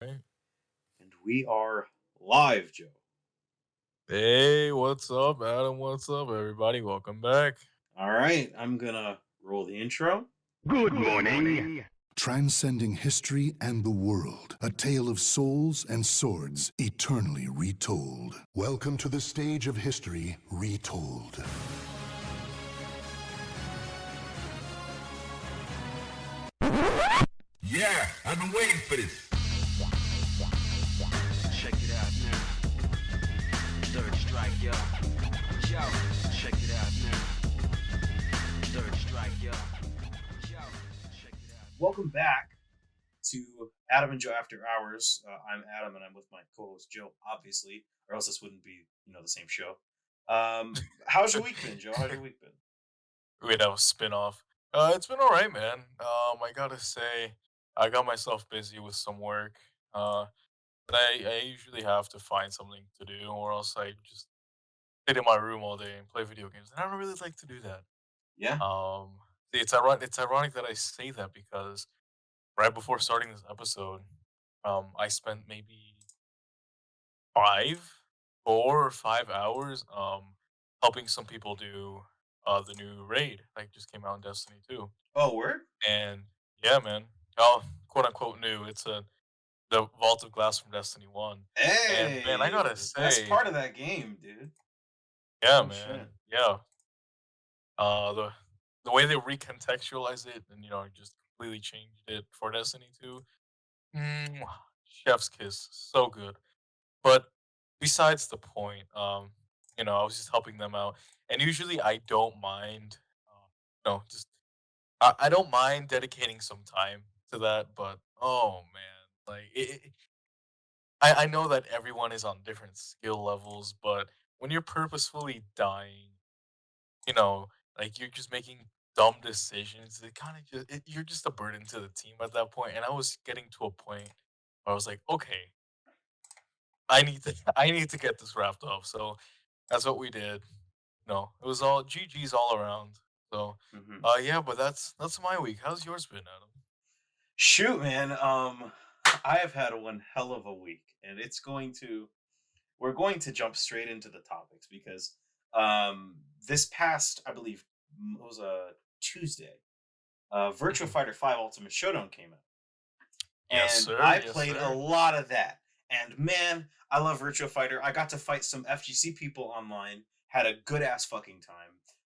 Right. And we are live, Joe. Hey, what's up, Adam? What's up, everybody? Welcome back. All right, I'm gonna roll the intro. Good morning. Transcending history and the world, a tale of souls and swords eternally retold. Welcome to the stage of history retold. Yeah, I've been waiting for this. Check it out now. Third strike, yo. Yo, check it out now. Third strike, yo. Yo, check it out. Welcome back to Adam and Joe After Hours. I'm Adam, and I'm with my co-host Joe, obviously, or else this wouldn't be, the same show. How's your week been, Joe? How's your week been? We'd have a spin-off. It's been all right, man. I gotta say, I got myself busy with some work. But I usually have to find something to do, or else I just sit in my room all day and play video games. And I don't really like to do that. Yeah. See, it's ironic that I say that because right before starting this episode, I spent maybe 5, 4 or 5 hours, helping some people do, the new raid, like, just came out in Destiny 2, Oh, word. and yeah, man. Oh, quote, unquote, "new." It's, the Vault of Glass from Destiny 1, and, man, I Hey, gotta the best say part of that game, dude. yeah, Oh man, shit. yeah. The way they recontextualized it and, just completely changed it for Destiny 2, chef's kiss, so good. But besides the point, I was just helping them out, and usually I don't mind, just I don't mind dedicating some time to that. But oh man, like I know that everyone is on different skill levels, but when you're purposefully dying, you know, like you're just making dumb decisions, it kind of you're just a burden to the team at that point. And I was getting to a point where I was like, okay, I need to get this wrapped up. So that's what we did. No, it was all GG's all around. So, hmm yeah, but that's my week. How's yours been, Adam? Shoot, man. I have had one hell of a week, and we're going to jump straight into the topics because this past, I believe, it was a Tuesday. Virtua Mhm. Fighter 5 Ultimate Showdown came out, Yes, and sir. I Yes, played a sir. lot of that. And man, I love Virtua Fighter. I got to fight some FGC people online. Had a good ass fucking time.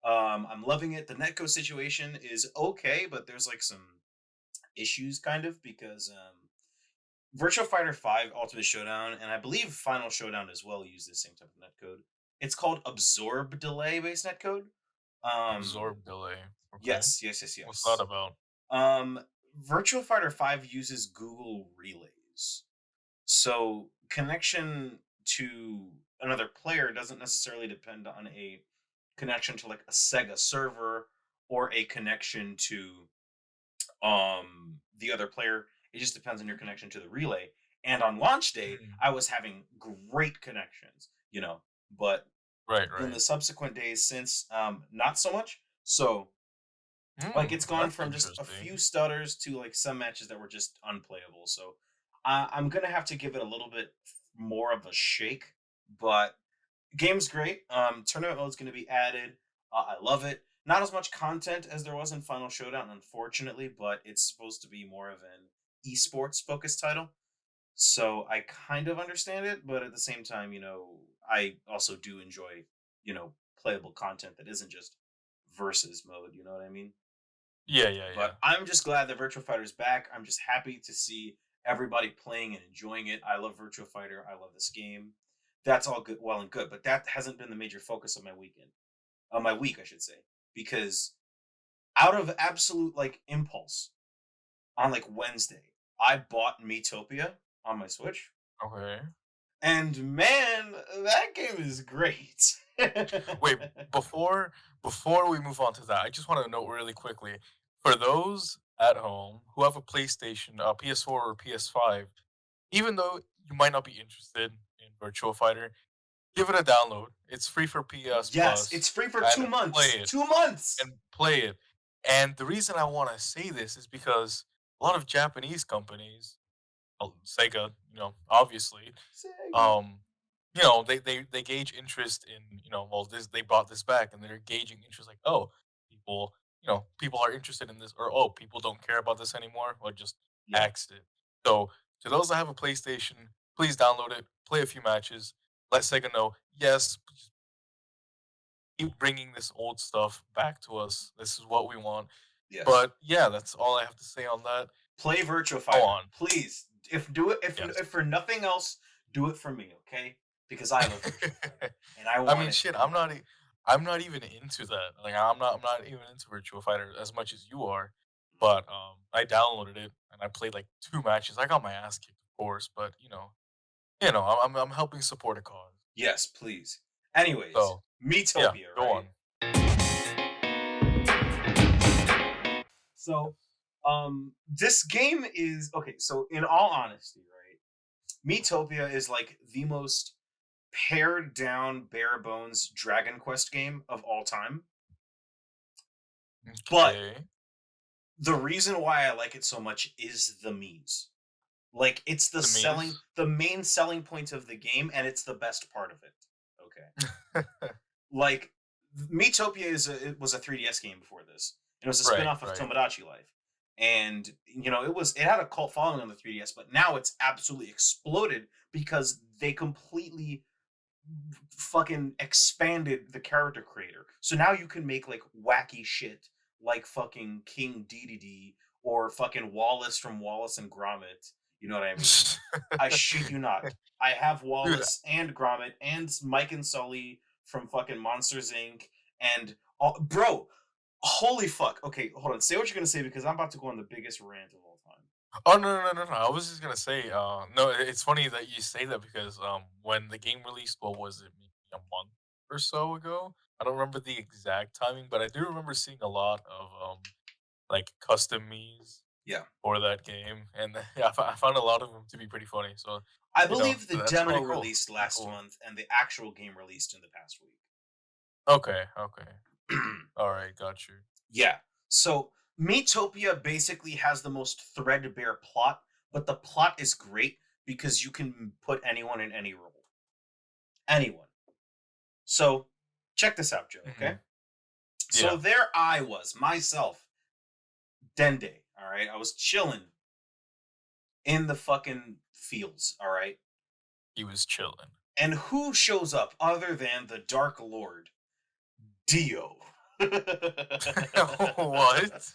I'm loving it. The netcode situation is okay, but there's like some issues kind of because Virtua Fighter 5 Ultimate Showdown, and I believe Final Showdown as well, use the same type of netcode. It's called Absorb Delay based netcode. Um, Absorb delay. Okay. yes, yes, yes, What's that yes. about? Um, Virtua Fighter 5 uses Google Relays. So connection to another player doesn't necessarily depend on a connection to like a Sega server or a connection to the other player. It just depends on your connection to the relay. And on launch day, Mm. I was having great connections, but Right, in right. the subsequent days since, not so much. So like it's gone That's from just a few interesting. stutters to like some matches that were just unplayable. So I'm gonna have to give it a little bit more of a shake, but game's great. Tournament mode's going to be added. I love it. Not as much content as there was in Final Showdown, unfortunately, but it's supposed to be more of an esports focused title. So I kind of understand it, but at the same time, I also do enjoy, playable content that isn't just versus mode. You know what I mean? Yeah, yeah, yeah. But I'm just glad that Virtua Fighter's back. I'm just happy to see everybody playing and enjoying it. I love Virtua Fighter. I love this game. That's all good, well and good, but that hasn't been the major focus of my weekend. My week, I should say, because out of absolute like impulse on like Wednesday, I bought Metopia on my Switch, Okay. and man, that game is great. Wait, before we move on to that, I just want to note really quickly for those at home who have a PlayStation, PS4 or PS5, even though you might not be interested in Virtual Fighter, give it a download. It's free for PS Yes, Plus, it's free for and 2 months. play it 2 months. and play it. And the reason I want to say this is because a lot of Japanese companies Sega, obviously, Sega. um, they gauge interest in, well, this they brought this back, and they're gauging interest like, oh, people, people are interested in this, or oh, people don't care about this anymore, or just Yeah. axed it. So to those that have a PlayStation, please download it, play a few matches, let Sega know, yes, keep bringing this old stuff back to us. This is what we want. Yes. But yeah, that's all I have to say on that. Play Virtua Go Fighter, on. please. If do it Yes. if for nothing else, do it for me, okay? Because I love Virtua Fighter and I I want mean, it shit, more. I'm not even into that. Like, I'm not even into Virtua Fighter as much as you are. Mhm. But I downloaded it and I played like 2 matches. I got my ass kicked, of course, but I'm helping support a cause. Yes, please. Anyways, So yeah, Metopia, go right? on. So, this game is okay. So, in all honesty, right, Metopia is like the most pared down, bare bones Dragon Quest game of all time. But Okay. the reason why I like it so much is the memes. Like, it's The memes. the main selling point of the game, and it's the best part of it. Okay, like Metopia it was a 3DS game before this. It was a Right, spin-off of right. Tomodachi Life. And it had a cult following on the 3DS, but now it's absolutely exploded because they completely fucking expanded the character creator. So now you can make like wacky shit like fucking King Dedede or fucking Wallace from Wallace and Gromit. You know what I mean? I shit you not. I have Dude, Wallace and Gromit and Mike and Sully from fucking Monsters Inc. And all, bro, holy fuck. Okay, hold on. Say what you're gonna say because I'm about to go on the biggest rant of all time. oh, no. I was just gonna say, no, it's funny that you say that because when the game released, what was it, maybe a month or so ago? I don't remember the exact timing, but I do remember seeing a lot of like custom me's Yeah. for that game, and yeah, I found a lot of them to be pretty funny. So I believe the that's demo pretty cool. released Pretty last cool. month and the actual game released in the past Okay, okay, week. all right, got you. Yeah. So Metopia basically has the most threadbare plot, but the plot is great because you can put anyone in any role. Anyone. So check this out, Joe, okay? Hmm. So Yeah, there I was, myself, Dende, all right? I was chilling in the fucking fields, all right? he was chilling. And who shows up other than the Dark Lord, Dio? What?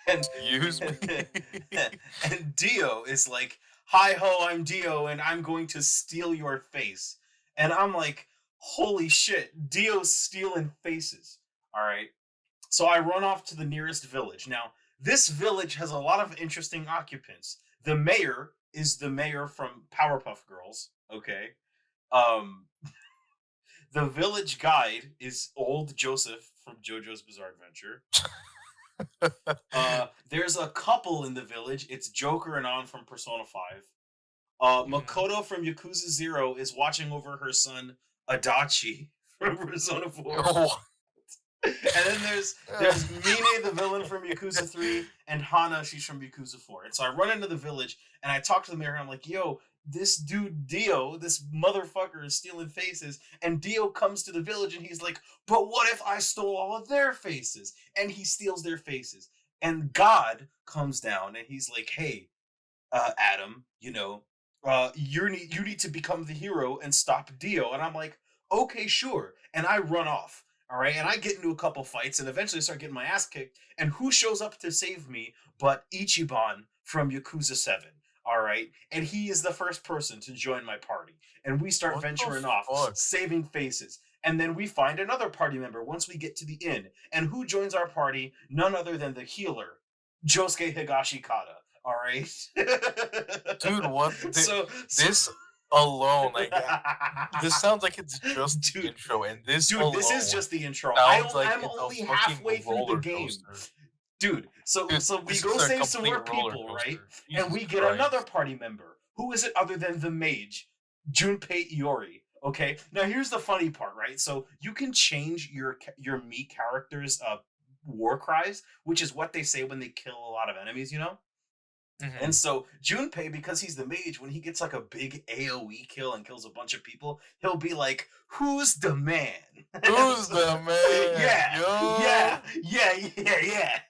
and Excuse me. and Dio is like, "Hi ho, I'm Dio, and I'm going to steal your face." And I'm like, "Holy shit, Dio's stealing faces!" All right, so I run off to the nearest village. Now, this village has a lot of interesting occupants. The mayor is the mayor from Powerpuff Girls. Okay, um, the village guide is old Joseph from JoJo's Bizarre Adventure. There's a couple in the village. It's Joker and On from Persona 5. Mhm. Makoto from Yakuza 0 is watching over her son Adachi from Persona 4. Oh. And then there's Mine, the villain from Yakuza 3, and Hana, she's from Yakuza 4. And so I run into the village and I talk to the mayor and I'm like, yo, this dude Dio, this motherfucker is stealing faces. And Dio comes to the village and he's like, but what if I stole all of their faces? And he steals their faces. And God comes down and he's like, hey, Adam, you need to become the hero and stop Dio. And I'm like, okay, sure. And I run off. All right. And I get into a couple fights and eventually start getting my ass kicked. And who shows up to save me but Ichiban from Yakuza 7? All right. And he is the first person to join my party. And we start What the venturing off, fuck? saving faces. And then we find another party member once we get to the inn. And who joins our party? None other than the healer, Josuke Higashikata. All right. Dude, what so this alone, like, this sounds like it's just the dude, intro, and this this is alone just the intro. sounds like I'm it's a only fucking halfway through the roller game. coaster. Dude, Dude, so we this go is a save some complete more roller people, right? coaster. And Jesus we get another Christ. party member. Who is it other than the mage, Junpei Iori? Okay. Now here's the funny part, right? So you can change your me character's war cries, which is what they say when they kill a lot of enemies, And Mhm. so Junpei, because he's the mage, when he gets like a big AoE kill and kills a bunch of people, he'll be like, "Who's the man?" Who's the man? Yeah, yeah, Yo.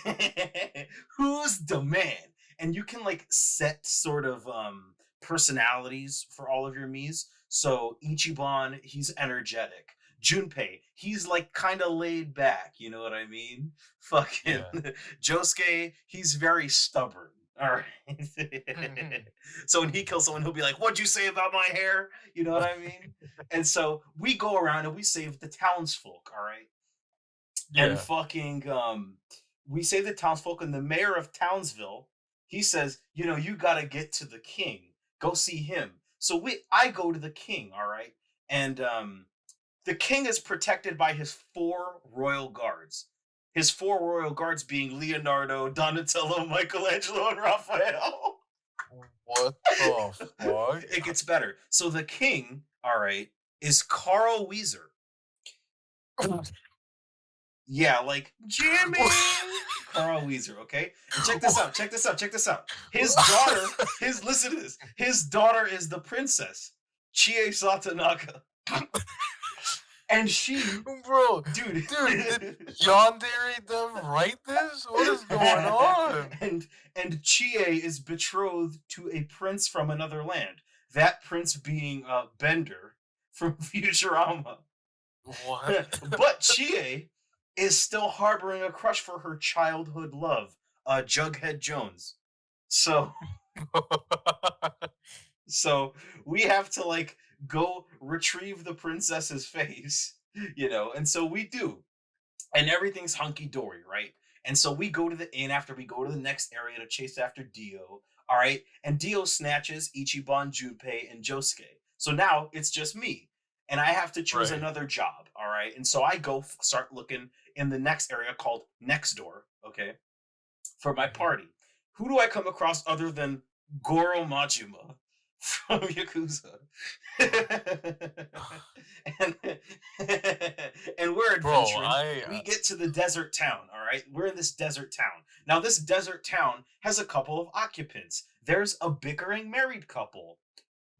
yeah. Who's the man? And you can like set sort of personalities for all of your Miis. So Ichiban, he's energetic. Junpei, he's like kind of laid back, you know what I mean? Fucking Yeah. Josuke, he's very stubborn. All right. Mhm. So when he kills someone, he'll be like, "What'd you say about my hair?" You know what I mean? And so we go around and we save the townsfolk, all right? And Yeah. fucking we save the townsfolk, and the mayor of Townsville, he says, you gotta get to the king. Go see him. So I go to the king, all right? And the king is protected by his four royal guards. His four royal guards being Leonardo, Donatello, Michelangelo, and Raphael. What the It fuck? gets better. So the king, all right, is Carl Weezer. Yeah, like Jimmy Carl Weezer, okay? And check this out, check this out, check this out. His daughter, listen to this. His daughter is the princess, Chie Satanaga. And she, Bro, dude, dude, did Yandere them write this? What is going on? and Chie is betrothed to a prince from another land. That prince being Bender from Futurama. What? But Chie is still harboring a crush for her childhood love, Jughead Jones. So so we have to like go retrieve the princess's face, and so we do. And everything's hunky dory, right? And so we go to the inn after we go to the next area to chase after Dio. All right. And Dio snatches Ichiban, Junpei, and Josuke. So now it's just me. And I have to choose Right. another job. All right. And so I go start looking in the next area called Next Door. Okay. For my Mhm. party. Who do I come across other than Goro Majima from Yakuza? and, and we're Bro, adventuring. I We get to the desert town, all right? We're in this desert town. Now, this desert town has a couple of occupants. There's a bickering married couple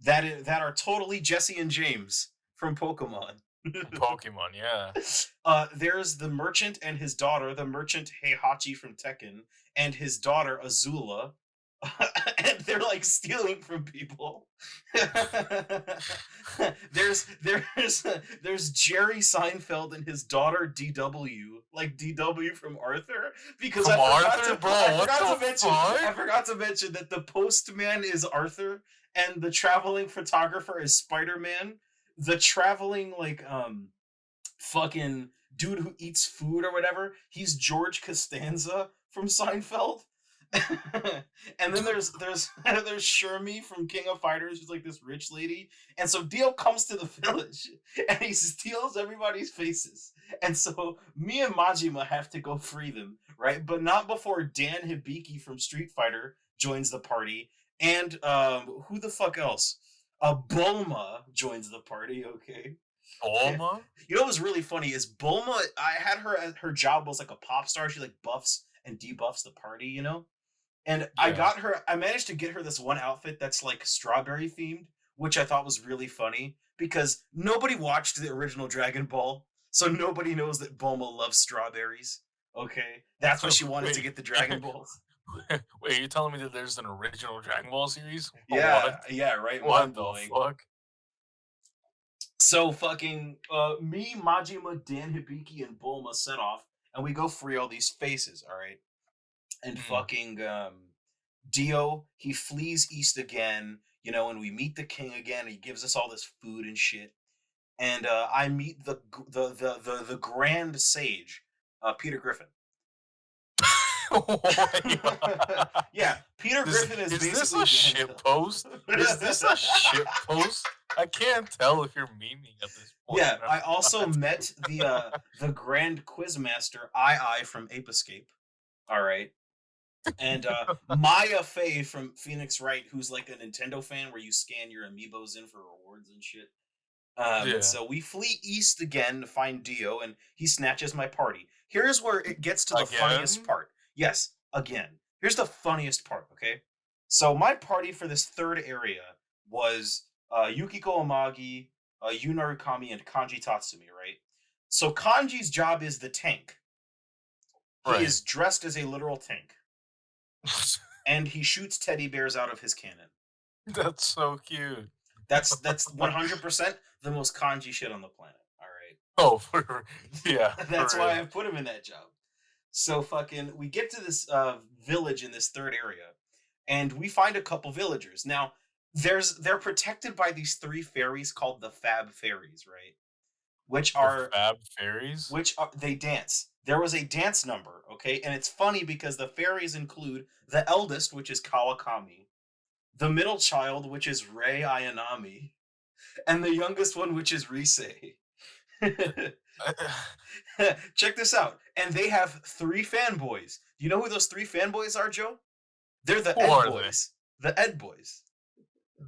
that are totally Jesse and James from Pokemon. Pokemon, yeah. There's the merchant and his daughter, the merchant Heihachi from Tekken, and his daughter Azula, and they're like stealing from people. there's Jerry Seinfeld and his daughter DW, like DW from Arthur, because From Arthur, bro, I what forgot the to mention I fuck? forgot to mention that the postman is Arthur and the traveling photographer is Spider-Man. The traveling like fucking dude who eats food or whatever, he's George Costanza from Seinfeld. And then there's there's Shermie from King of Fighters, who's like this rich lady. And so Dio comes to the village and he steals everybody's faces. And so me and Majima have to go free them, right? But not before Dan Hibiki from Street Fighter joins the party. And who the fuck else? Bulma joins the party, okay? Bulma? You know what's really funny is Bulma. I had her as her job was like a pop star. She like buffs and debuffs the party, And I Yeah. got her. I managed to get her this one outfit that's like strawberry themed, which I thought was really funny because nobody watched the original Dragon Ball, so nobody knows that Bulma loves strawberries. Okay, that's why she wanted to Wait. get the Dragon Balls. Wait, you telling me that there's an original Dragon Ball series? Yeah, What? yeah, right. What Mind the blowing. fuck? So fucking me, Majima, Dan Hibiki, and Bulma set off, and we go free all these faces, all right? And Mm. fucking Dio, he flees east again, and we meet the king again. He gives us all this food and shit. And I meet the grand sage, Peter Griffin. Wait. Yeah, Peter Griffin is Is this basically a shit post? Is this a shit post? I can't tell if you're memeing at this point. Yeah, or I also not. met the Grand Quizmaster I from Ape Escape. All right. And Maya Fey from Phoenix Wright, who's like a Nintendo fan where you scan your amiibos in for rewards and shit. And Yeah. so we flee east again to find Dio, and he snatches my party. Here's where it gets to the funniest Again? part. Yes, again. Here's the funniest part, okay? So my party for this third area was Yukiko Amagi, Yu Narukami, and Kanji Tatsumi, right? So Kanji's job is the tank. He Right. is dressed as a literal tank, and he shoots teddy bears out of his cannon. That's so cute. That's 100% the most Kanji shit on the planet. All right. Oh, yeah, That's for why real. I put him in that job. So fucking we get to this village in this third area, and we find a couple villagers. Now, they're protected by these three fairies called the Fab Fairies, right? Which The are Fab Fairies? they dance. There was a dance number, okay? And it's funny because the fairies include the eldest, which is Kawakami, the middle child, which is Rei Ayanami, and the youngest one, which is Rise. Uh, Check this out. And they have three fanboys. You know who those three fanboys are, Joe? They're the Who Ed are they? boys. The Ed boys.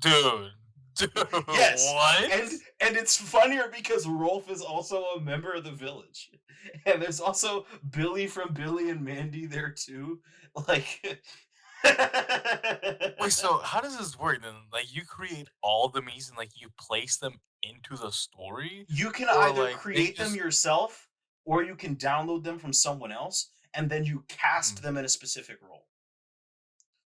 Dude. Dude, Yes. what? And it's funnier because Rolf is also a member of the village. And there's also Billy from Billy and Mandy there too. Like Wait, so how does this work then? Like, you create all the memes and, like, you place them into the story? you can Or, either like, they create them just yourself or you can download them from someone else and then you cast Mhm. them in a specific role.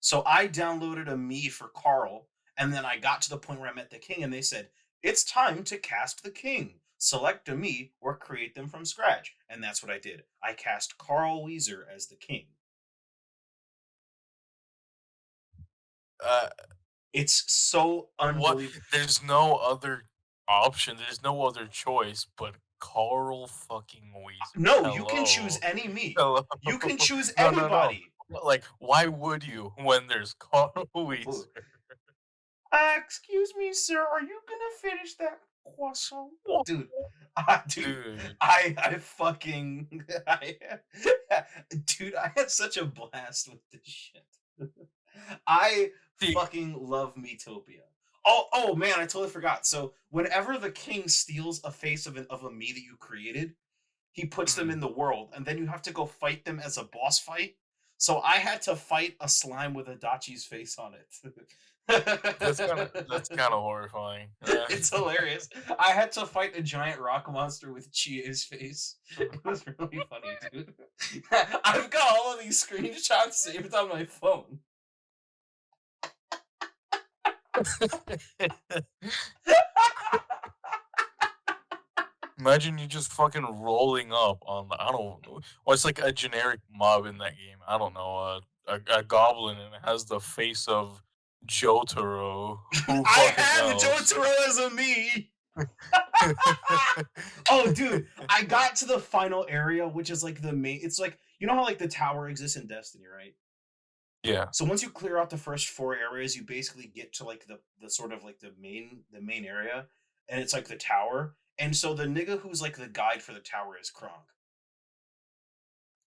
So I downloaded a me for Carl, and then I got to the point where I met the king, and they said, it's time to cast the king. Select a me or create them from scratch. And that's what I did. I cast Carl Weezer as the king. uh, It's so what? unbelievable. There's no other option, there's no other choice but Carl fucking Weezer. No, you can choose Hello. any me. Hello. You can choose No, no, no. anybody. Like, why would you when there's Carl Weezer? Ooh. Excuse me, sir. Are you gonna finish that croissant, dude? Dude, Dude. I fucking, dude, I had such a blast with this shit. I See fucking love Metopia. Oh man, I totally forgot. So whenever the king steals a face of a me that you created, he puts them mhm. in the world, and then you have to go fight them as a boss fight. So I had to fight a slime with Adachi's face on That's it. kinda horrifying. It's hilarious. I had to fight a giant rock monster with Chia's face. It was really funny, dude. I've got all of these screenshots saved on my phone. Imagine you just fucking rolling up on the I don't know. Well, it's like a generic mob in that game. I don't know, a goblin and it has the face of Jotaro. Who I fucking have knows? Jotaro as a me. Oh, dude, I got to the final area, which is like the main. It's like you know how like the tower exists in Destiny, right? Yeah. So once you clear out the first four areas, you basically get to like the sort of like the main area, and it's like the tower. And so the nigga who's like the guide for the tower is Kronk.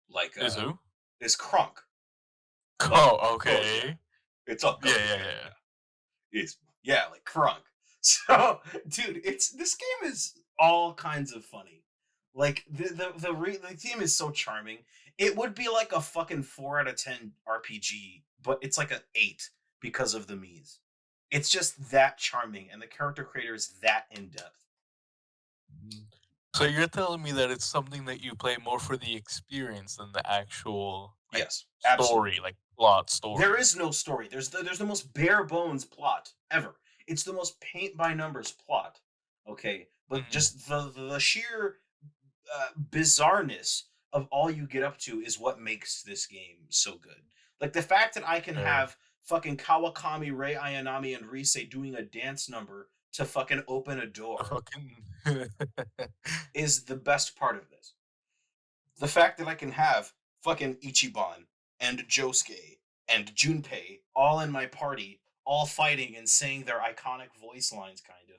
Like Is who? is Kronk. Like, Oh, oh yeah, okay. it's all Yeah, good. yeah, Yeah, yeah. yeah. It's yeah, like Kronk. So, dude, it's this game is all kinds of funny. Like the theme is so charming. It would be like a fucking 4 out of 10 RPG, but it's like a 8 because of the Mii's. It's just that charming, and the character creator is that in depth. Mhm. So you're telling me that it's something that you play more for the experience than the actual, like, Yes, story, absolutely. like, plot There story. is no story. There's the most bare bones plot ever. It's the most paint by numbers plot. Okay, but Mhm. just the sheer bizarreness of all you get up to is what makes this game so good. Like the fact that I can Fair. have fucking Kawakami, Rei Ayanami, and Rise doing a dance number to fucking open a The door fucking is the best part of this. The fact that I can have fucking Ichiban and Josuke and Junpei all in my party, all fighting and saying their iconic voice lines, kind of.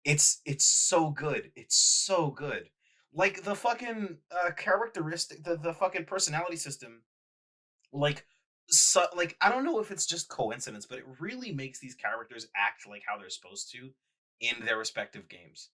It's so good. It's so good. Like the fucking characteristic, the fucking personality system. Like, so, like I don't know if it's just coincidence, but it really makes these characters act like how they're supposed to in their respective games.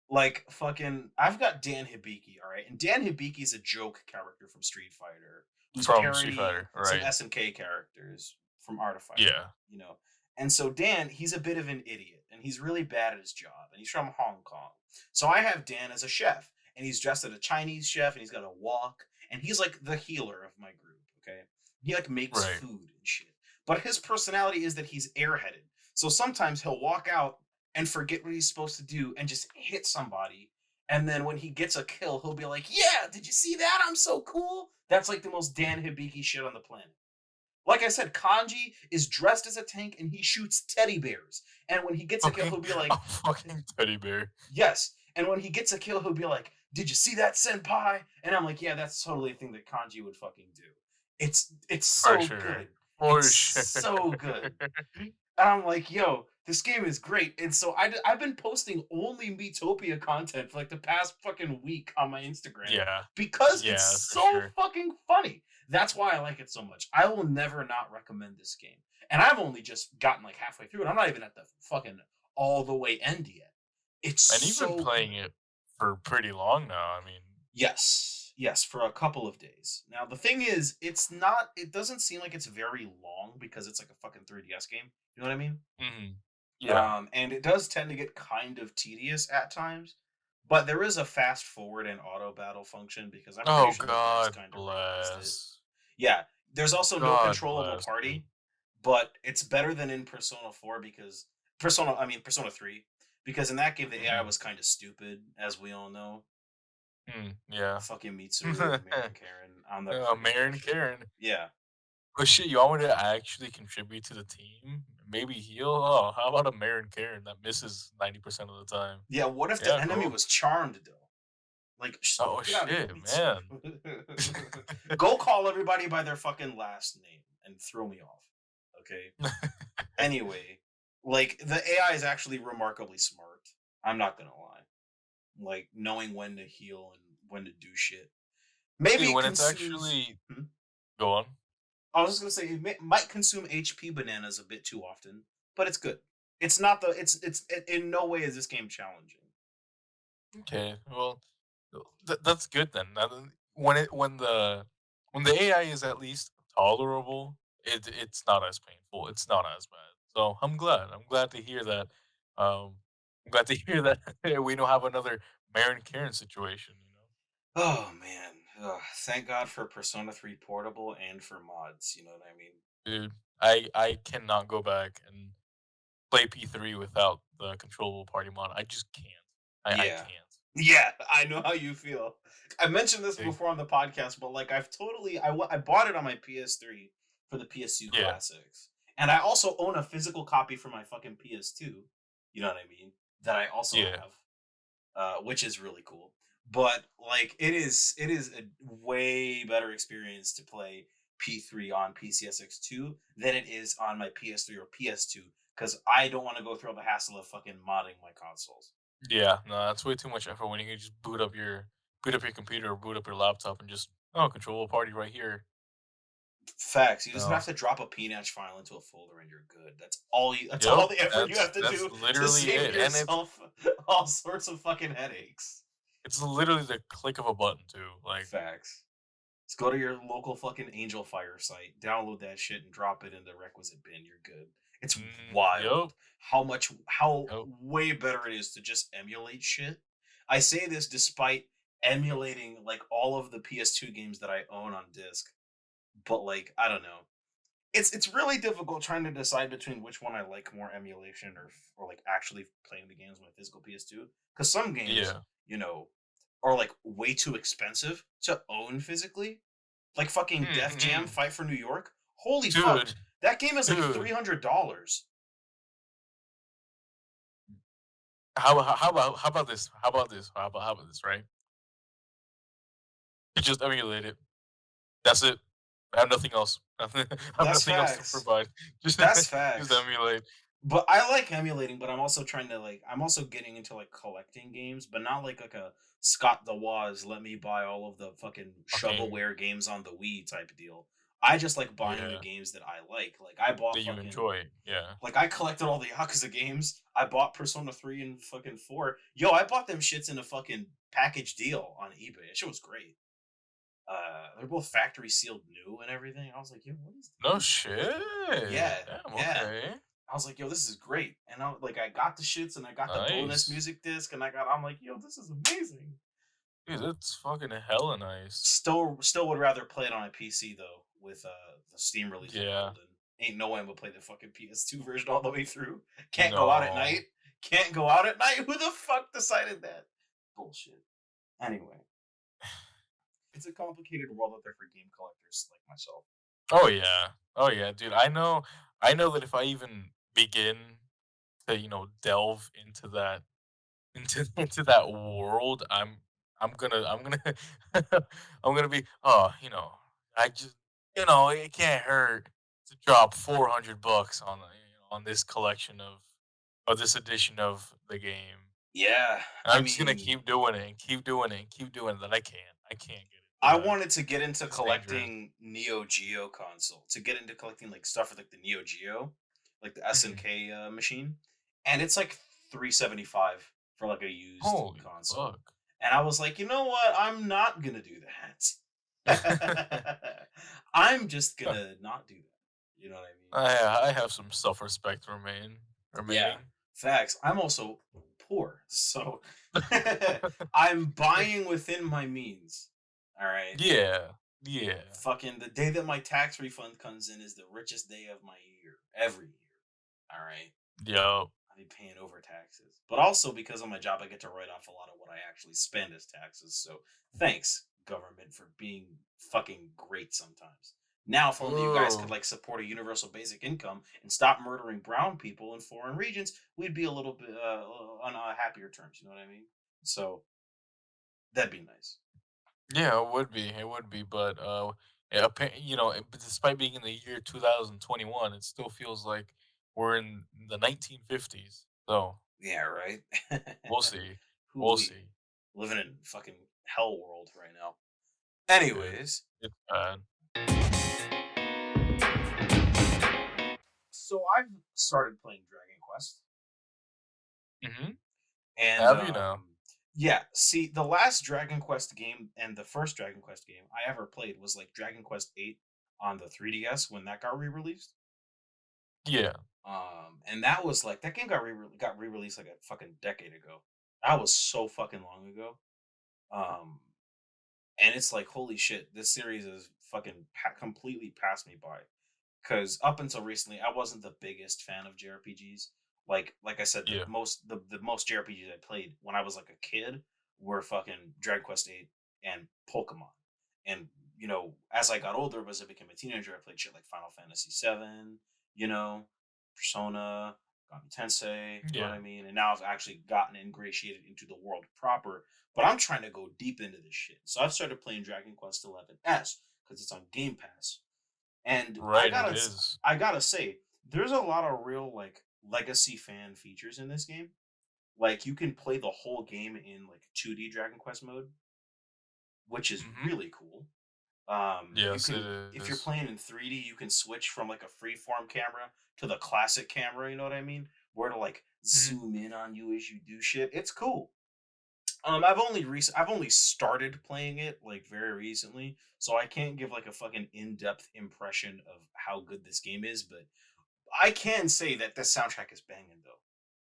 Like fucking, I've got Dan Hibiki, all right, and Dan Hibiki's a joke character from Street Fighter. who's From Street parodying Fighter, some right? SNK characters from Art of Fighting, Yeah. you know. And so Dan, he's a bit of an idiot, and he's really bad at his job, and he's from Hong Kong. So I have Dan as a chef, and he's dressed as a Chinese chef, and he's got a wok, and he's like the healer of my group. Okay, he like makes Right. food and shit. But his personality is that he's airheaded. So sometimes he'll walk out and forget what he's supposed to do and just hit somebody. And then when he gets a kill, he'll be like, "Yeah, did you see that? I'm so cool." That's like the most Dan Hibiki shit on the planet. Like I said, Kanji is dressed as a tank and he shoots teddy bears. And when he gets a kill, Fucking he'll be a like, fucking teddy bear. "Yes." And when he gets a kill, he'll be like, "Did you see that, senpai?" And I'm like, "Yeah, that's totally a thing that Kanji would fucking do." It's For so sure. good. For It's sure. so good. And I'm like, "Yo, this game is great." And so I've been posting only Miitopia content for like the past fucking week on my Instagram Yeah. because it's Yeah, for so sure. fucking funny. That's why I like it so much. I will never not recommend this game. And I've only just gotten like halfway through, and I'm not even at the fucking all the way end yet. It's And you've been so playing good. it for pretty long now. I mean, Yes. Yes, for a couple of days. Now the thing is, it doesn't seem like it's very long because it's like a fucking 3DS game. You know what I mean? mhm. Yeah. And it does tend to get kind of tedious at times, but there is a fast forward and auto battle function because I'm pretty Oh, sure the devs God kind of realized it. bless. Yeah, there's also no God controllable bless me. party, but it's better than in Persona 4 because Persona 3, because in that game the AI Mhm. was kind of stupid, as we all know. Yeah. Fucking Mitsuru and Marin Karen. I'll never forget Mayor that and shit. Karen. Yeah. But shit, you want me to actually contribute to the team? Maybe heal? Oh, how about a Mayor and Karen that misses 90% of the time? Yeah, what if the Yeah, enemy cool. was charmed though? Like, Oh get out of here, shit, Mitsuru. man. Go call everybody by their fucking last name and throw me off. Okay. Anyway, like the AI is actually remarkably smart. I'm not gonna lie. Like knowing when to heal and when to do shit. Maybe Dude, it when it's consumes. actually Hmm? go on. I was just gonna say might consume HP bananas a bit too often, but it's good. It's not the. It's in no way is this game challenging. Okay, well, that's good then. When the AI is at least tolerable, it's not as painful. It's not as bad. So I'm glad. I'm glad to hear that. I'm glad to hear that we don't have another Marin Karen situation. Oh man, ugh, thank God for Persona 3 Portable and for mods. You know what I mean? Dude, I cannot go back and play P3 without the controllable party mod. I just can't. I Yeah. can't. Yeah, I know how you feel. I mentioned this Okay? before on the podcast, but like I've totally I bought it on my PS3 for the PS2 Yeah, classics. And I also own a physical copy for my fucking PS2, you know what I mean? That I also yeah. have, which is really cool. But like it is a way better experience to play P3 on PCSX2 than it is on my PS3 or PS2 because I don't want to go through all the hassle of fucking modding my consoles. Yeah, no, that's way too much effort when you can just boot up your computer or boot up your laptop and just oh control a party right here. Facts. You just No. have to drop a PNAT file into a folder and you're good. That's all you. That's Yep, all the effort you have to that's do to literally save it. And yourself all sorts of fucking headaches. it's literally the click of a button too. Like Facts. Just go to your local fucking Angel Fire site, download that shit, and drop it in the requisite bin. You're good. It's yep, wild how yep. way better it is to just emulate shit. I say this despite emulating like all of the PS2 games that I own on disc, but like I don't know. It's really difficult trying to decide between which one I like more emulation or like actually playing the games on my physical PS2 because some games, Yeah. you know, are like way too expensive to own physically. Like fucking Def Jam Mm-mm. Fight for New York. Holy fuck. Dude, That game is like dude. $300. How about this? How about this, right? You just emulate it. That's it. I have nothing else. I have That's nothing else to facts. provide. Just That's just facts. emulate. But I like emulating, but I'm also trying to like I'm also getting into like collecting games, but not like a Scott the Woz let me buy all of the fucking Okay. shovelware games on the Wii type deal. I just like buying the Yeah. games that I like. Like I bought That you fucking enjoy. Yeah. like I collected all the Yakuza games. I bought Persona 3 and fucking 4. Yo, I bought them shits in a fucking package deal on eBay. That shit was great. They're both factory sealed new and everything. I was like, yo, what is No this? shit. Yeah, Damn. yeah. Okay. I was like, yo, this is great. And I got the shits and I got the bonus Nice. music disc and I'm like, yo, this is amazing. Dude, that's fucking hella nice. Still would rather play it on a PC though, with the Steam release of Yeah. Golden. Ain't no one would play the fucking PS2 version all the way through. Can't go out at No. night. Can't go out at night. Who the fuck decided that? Bullshit. Anyway, it's a complicated world out there for game collectors like myself. Oh yeah. Oh yeah, dude. I know that if I even begin to, delve into that into that world, I'm gonna I'm gonna be I just it can't hurt to drop $400 on this collection of this edition of the game. Yeah, And I I'm just gonna mean, keep doing it and keep doing it and keep doing it that I can't get I into that. wanted to get into It's dangerous. collecting Neo Geo console, to get into collecting like stuff with like the Neo Geo, like the Mhm. SNK machine, and it's like 375 for like a used Holy console. fuck. And I was like, you know what? I'm not gonna do that. I'm just gonna not do that. You know what I mean? I have some self-respect Yeah, remaining. facts. I'm also poor, so I'm buying within my means. All right. Yeah. Yeah. Fucking the day that my tax refund comes in is the richest day of my year, every year. All right. Yup. I be paying over taxes. But also because of my job, I get to write off a lot of what I actually spend as taxes. So thanks, government, for being fucking great sometimes. Now, if only you guys could Oh. like support a universal basic income and stop murdering brown people in foreign regions, we'd be a little bit on happier terms. You know what I mean? So that'd be nice. Yeah, it would be. It would be, but yeah, but despite being in the year 2021, it still feels like we're in the 1950s. So Yeah, right. we'll see. Who We'll we see. living in fucking hell world right now. Dude, Anyways, it's bad. so I've started playing Dragon Quest, Hmm. and Have you now? yeah. See, the last Dragon Quest game and the first Dragon Quest game I ever played was like Dragon Quest 8 on the 3DS when that got re-released. Yeah. And that was like that game got re-released like a fucking decade ago. That was so fucking long ago. Um, and it's like holy shit, this series is fucking completely passed me by. Because up until recently, I wasn't the biggest fan of JRPGs. Like I said, Yeah. the most JRPGs I played when I was like a kid were fucking Dragon Quest 8 and Pokemon. And as I got older, as I became a teenager, I played shit like Final Fantasy 7, you know, Persona, Gami Tensei, you know what Yeah. I mean? And now I've actually gotten ingratiated into the world proper, but I'm trying to go deep into this shit. So I've started playing Dragon Quest 11S because it's on Game Pass, and Right, it is. I gotta say, there's a lot of real like legacy fan features in this game. Like you can play the whole game in like 2D Dragon Quest mode, which is Hmm. really cool. You Yes, it can if you're is. playing in 3D, you can switch from like a freeform camera to the classic camera. You know what I mean? Where to like Hmm. zoom in on you as you do shit. It's cool. I've only started playing it like very recently, so I can't give like a fucking in-depth impression of how good this game is, but I can say that the soundtrack is banging though.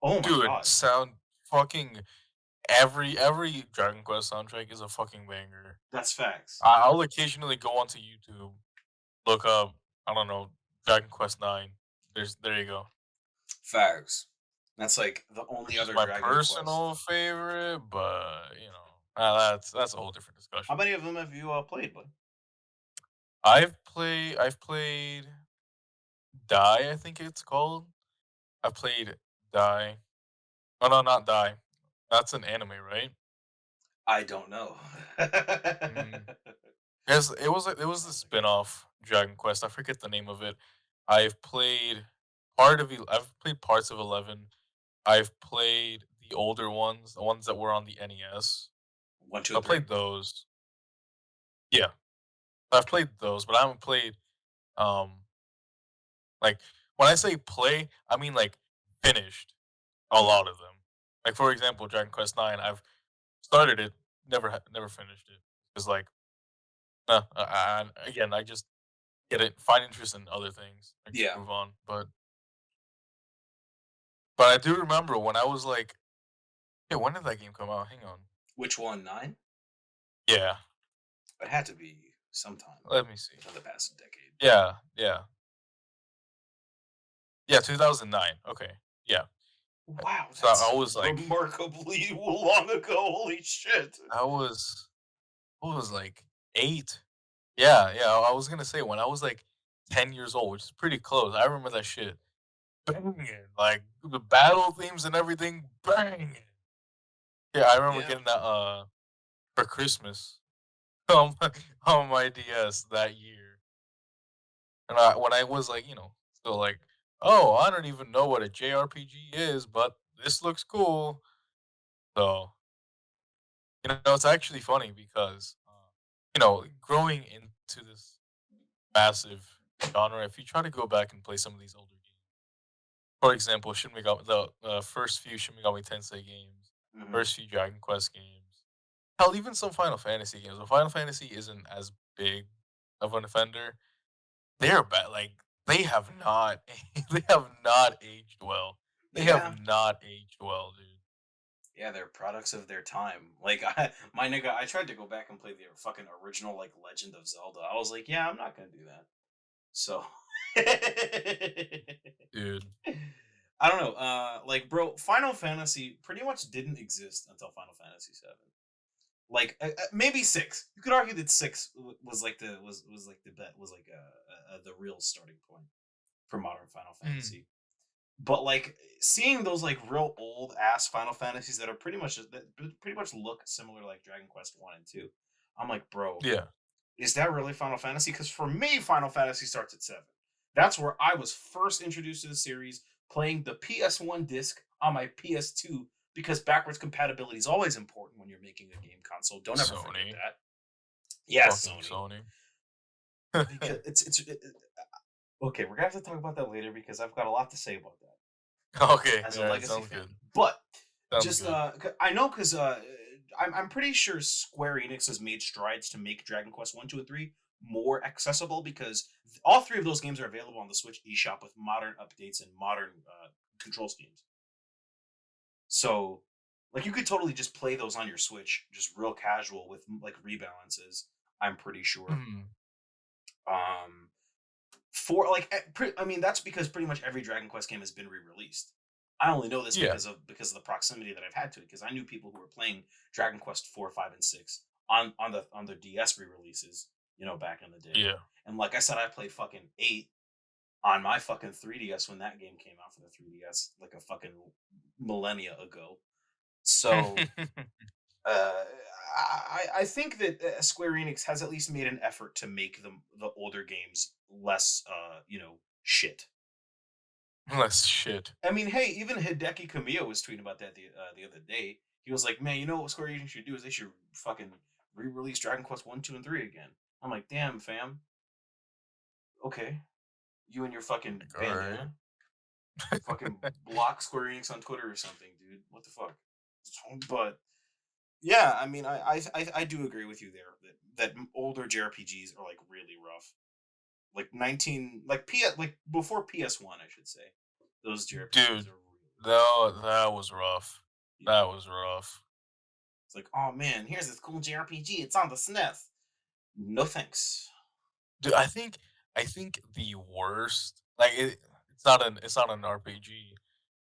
Oh my Dude, god. sound fucking every Dragon Quest soundtrack is a fucking banger. That's facts. I'll occasionally go onto YouTube, look up, I don't know, Dragon Quest 9. There you go. Facts. That's like the Which only is other my Dragon Quest. personal favorite, but that's a whole different How discussion. many of them have you played, bud? I've played Die, I think it's called. I've played Die. Oh no, not Die. That's an anime, right? I don't know. Mm. Yes, it was a spin-off Dragon Quest. I forget the name of it. I've played I've played parts of 11. I've played the older ones, the ones that were on the NES. One, two, I and three. played those. Yeah, I've Okay. played those, but I haven't played like when I say play, I mean like finished a Mhm. lot of them. Like for example, Dragon Quest 9, I've started it, never finished it. It's like again, I just get it, find interest in other things, and just Yeah. move on. But I do remember when I was like, yeah, when did that game come out? Hang on. Which one? 9? Yeah, It had to be sometime let me see. within the past decade. Yeah, yeah, yeah, 2009. Okay, yeah. Wow, So I that's was like, remarkably long ago. Holy shit. I was like 8. Yeah, yeah. I was gonna say when I was like 10 years old, which is pretty close. I remember that shit banging, like the battle themes and everything banging. Yeah, I remember Yeah. getting that for Christmas on my DS that year. And when I was like, still like, oh, I don't even know what a JRPG is, but this looks cool. So, it's actually funny because, growing into this massive genre, if you try to go back and play some of these older games, for example, Shin Megami, the first few Shin Megami Tensei games, Hmm. first few Dragon Quest games, hell, even some Final Fantasy games. But Final Fantasy isn't as big of an offender. They're bad. Like they have not, they have not aged well. They have Yeah. not aged well, dude. Yeah, they're products of their time. Like my nigga, I tried to go back and play the fucking original like Legend of Zelda. I was like, yeah, I'm not gonna do that. So Dude, I don't know. Like, bro, Final Fantasy pretty much didn't exist until Final Fantasy 7. Like, maybe 6. You could argue that 6 was like the was like the bet was like the real starting point for modern Final mm, Fantasy. But like seeing those like real old ass Final Fantasies that are pretty much look similar like Dragon Quest 1 and 2. I'm like, bro, yeah. is that really Final Fantasy? Because for me, Final Fantasy starts at 7. That's where I was first introduced to the series, playing the PS1 disc on my PS2, because backwards compatibility is always important when you're making a game console. Don't ever forget Sony, that. Yes, fucking Sony. Sony. Because okay, we're gonna have to talk about that later because I've got a lot to say about that Okay, as a yeah, legacy sounds fan. good. But Sounds just good. I know because I'm pretty sure Square Enix has made strides to make Dragon Quest 1, 2, and 3 more accessible, because all three of those games are available on the Switch eShop with modern updates and modern control schemes. So, like, you could totally just play those on your Switch, just real casual with like rebalances. I'm pretty sure. Mhm. Um, for like, I mean, that's because pretty much every Dragon Quest game has been re-released. I only know this Yeah, because of the proximity that I've had to it. Because I knew people who were playing Dragon Quest 4, 5, and 6 on the DS re-releases, back in the day. yeah. And like I said, I played fucking 8 on my fucking 3DS when that game came out for the 3DS, like a fucking millennia ago. So uh, I think that Square Enix has at least made an effort to make the older games less, shit. Less shit. I mean, hey, even Hideki Kamiya was tweeting about that the other day. He was like, "Man, you know what Square Enix should do is they should fucking re-release Dragon Quest 1, 2, and 3 again." I'm like, "Damn, fam. Okay, you and your fucking Like, all right. bandana, fucking block Square Enix on Twitter or something, dude. What the fuck?" But yeah, I mean, I do agree with you there that older JRPGs are like really rough. Like 19, like before PS1, I should say. Those JRPGs Dude, are really rough. that was rough. Yeah. That was rough. It's like, oh man, here's this cool JRPG. It's on the SNES. No thanks. Dude, I think the worst, like it's not an RPG,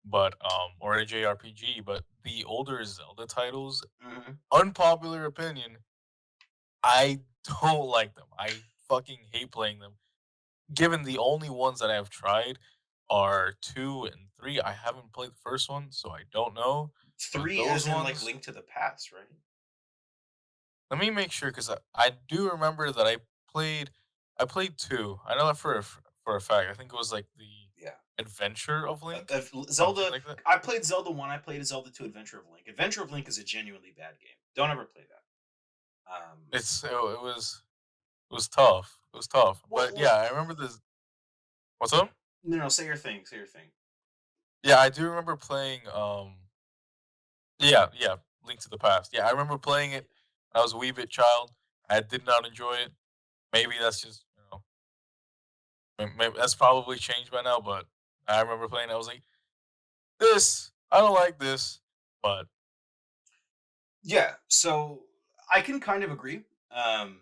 but or a JRPG, but the older Zelda titles, Hmm. unpopular opinion, I don't like them. I fucking hate playing them. Given the only ones that I've tried are 2 and 3, I haven't played the first one, so I don't know. But Three, those as in like ones, Link to the Past, right? let me make sure because I do remember that I played 2. I know that for a fact. I think it was like the Yeah. Adventure of Link, something Zelda. like that. I played Zelda 1. I played Zelda 2. Adventure of Link. Adventure of Link is a genuinely bad game. Don't ever play that. It was tough. It was tough. But What? yeah, I remember this. What's up? No, no. Say your thing. Say your thing. Yeah, I do remember playing. Yeah, yeah, Link to the Past. Yeah, I remember playing it. I was a wee bit child. I did not enjoy it. Maybe that's just maybe that's probably changed by now. But I remember playing. I was like, this I don't like this, but Yeah, so I can kind of agree. Um,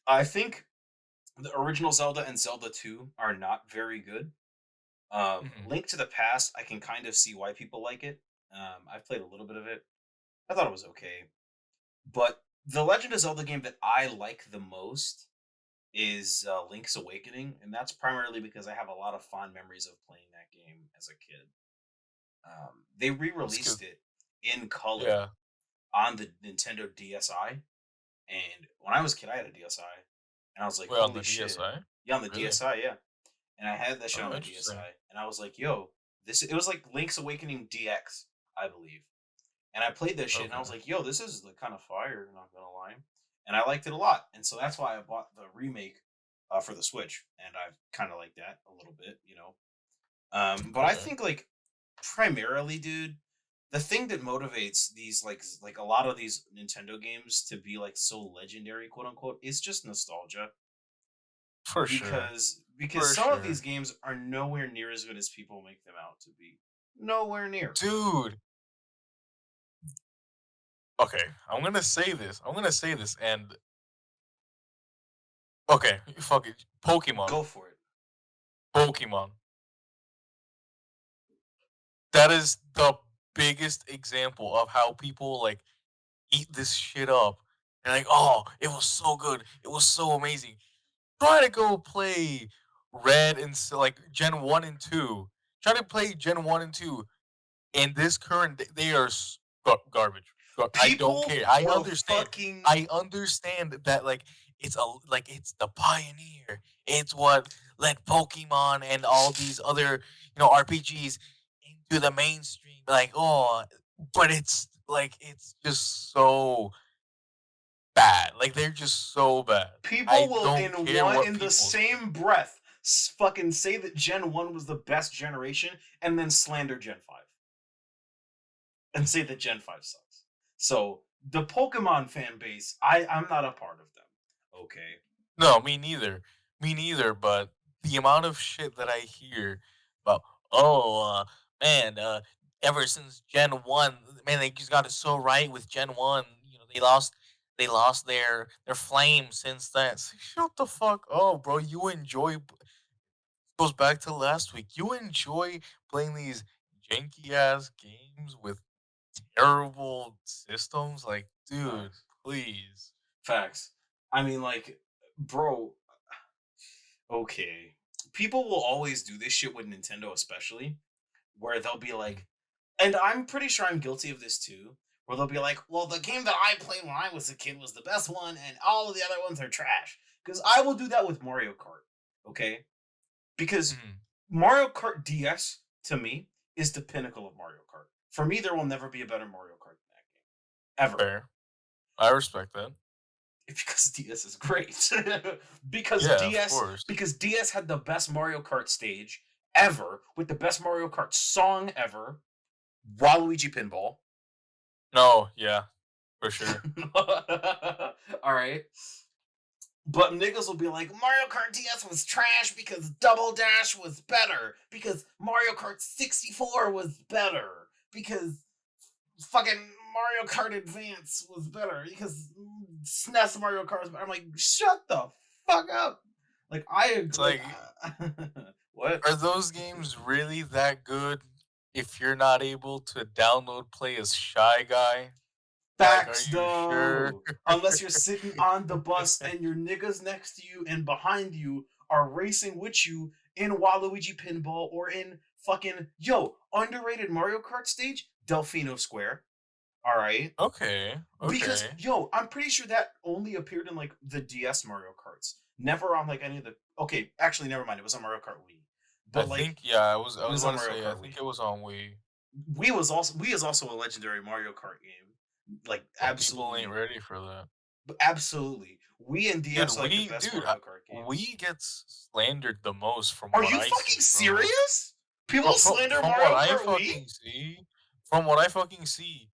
I think the original Zelda and Zelda 2 are not very good. mhm, Link to the Past, I can kind of see why people like it. I've played a little bit of it. I thought it was okay. But the Legend of Zelda game that I like the most is Link's Awakening, and that's primarily because I have a lot of fond memories of playing that game as a kid. They that's good. re-released it in color Yeah, on the Nintendo DSi, and when I was a kid, I had a DSi, and I was like, wait on "Holy the shit!" DSi, Yeah, on the really? DSi, yeah. And I had that shit on Oh, my interesting. DSi, and I was like, "Yo, this." It was like Link's Awakening DX, I believe. And I played that shit, and I was Okay, like, "Yo, this is the kind of fire." Not gonna lie, and I liked it a lot, and so that's why I bought the remake for the Switch, and I've kind of like that a little bit, you know. But I okay, think like primarily, dude, the thing that motivates these like a lot of these Nintendo games to be like so legendary, quote unquote, is just nostalgia. for sure, Because for some of these sure, games are nowhere near as good as people make them out to be. Nowhere near. dude. Okay, I'm gonna say this. I'm gonna say this, and okay, fuck it. Pokemon, Go for it. Pokemon. That is the biggest example of how people like eat this shit up. And like, oh, it was so good. It was so amazing. Try to go play Red and like Gen 1 and 2. Try to play Gen 1 and 2. In this current they are garbage. I don't People care. will fucking I understand that like it's a like it's the pioneer. It's what led Pokemon and all these other RPGs into the mainstream. Like but it's like it's just so bad. Like they're just so bad. people I will don't in care one what in the people say. same breath fucking say that Gen 1 was the best generation and then slander Gen 5 and say that Gen 5 sucks. So the Pokemon fan base, I'm not a part of them. Okay. No, me neither. Me neither, but the amount of shit that I hear about, oh, man, ever since Gen 1, man, they just got it so right with Gen 1. They lost their flame since then. It's like, shut the fuck up, bro. You enjoy goes back to last week. You enjoy playing these janky ass games with terrible systems? Like, dude, Facts. please. Facts. I mean, like, bro, okay. People will always do this shit with Nintendo, especially, where they'll be Mm, like, and I'm pretty sure I'm guilty of this too, where they'll be like, well, the game that I played when I was a kid was the best one, and all of the other ones are trash. Because I will do that with Mario Kart, okay? Because mhm, Mario Kart DS, to me, is the pinnacle of Mario Kart. For me, there will never be a better Mario Kart than that game. Ever. fair. I respect that. Because DS is great. because Yeah, of DS course. because DS had the best Mario Kart stage ever with the best Mario Kart song ever, Waluigi Pinball. No, yeah, for sure. All right. But niggas will be like, Mario Kart DS was trash because Double Dash was better, because Mario Kart 64 was better, because fucking Mario Kart Advance was better, because SNES Mario Kart was better. I'm like, shut the fuck up. Like, It's like, like, what? are those games really that good if you're not able to download play as Shy Guy? Like, are Facts you sure? though. Unless you're sitting on the bus and your niggas next to you and behind you are racing with you in Waluigi Pinball or in fucking underrated Mario Kart stage, Delfino Square. All right. Okay, Because okay. I'm pretty sure that only appeared in like the DS Mario Karts. Never on like any of the okay, actually never mind, it was on Mario Kart Wii. I But like think yeah, I it was was about on to Mario say I Kart think Wii. it was on Wii, Wii is also a legendary Mario Kart game. Like but people ain't absolutely. ready for that. But absolutely. Wii and Dude, DS are like the best Mario Kart games. Wii gets slandered the most from Are what you I fucking see, bro. serious? People slander From what Mario I Kart Wii? fucking see, from what I fucking see,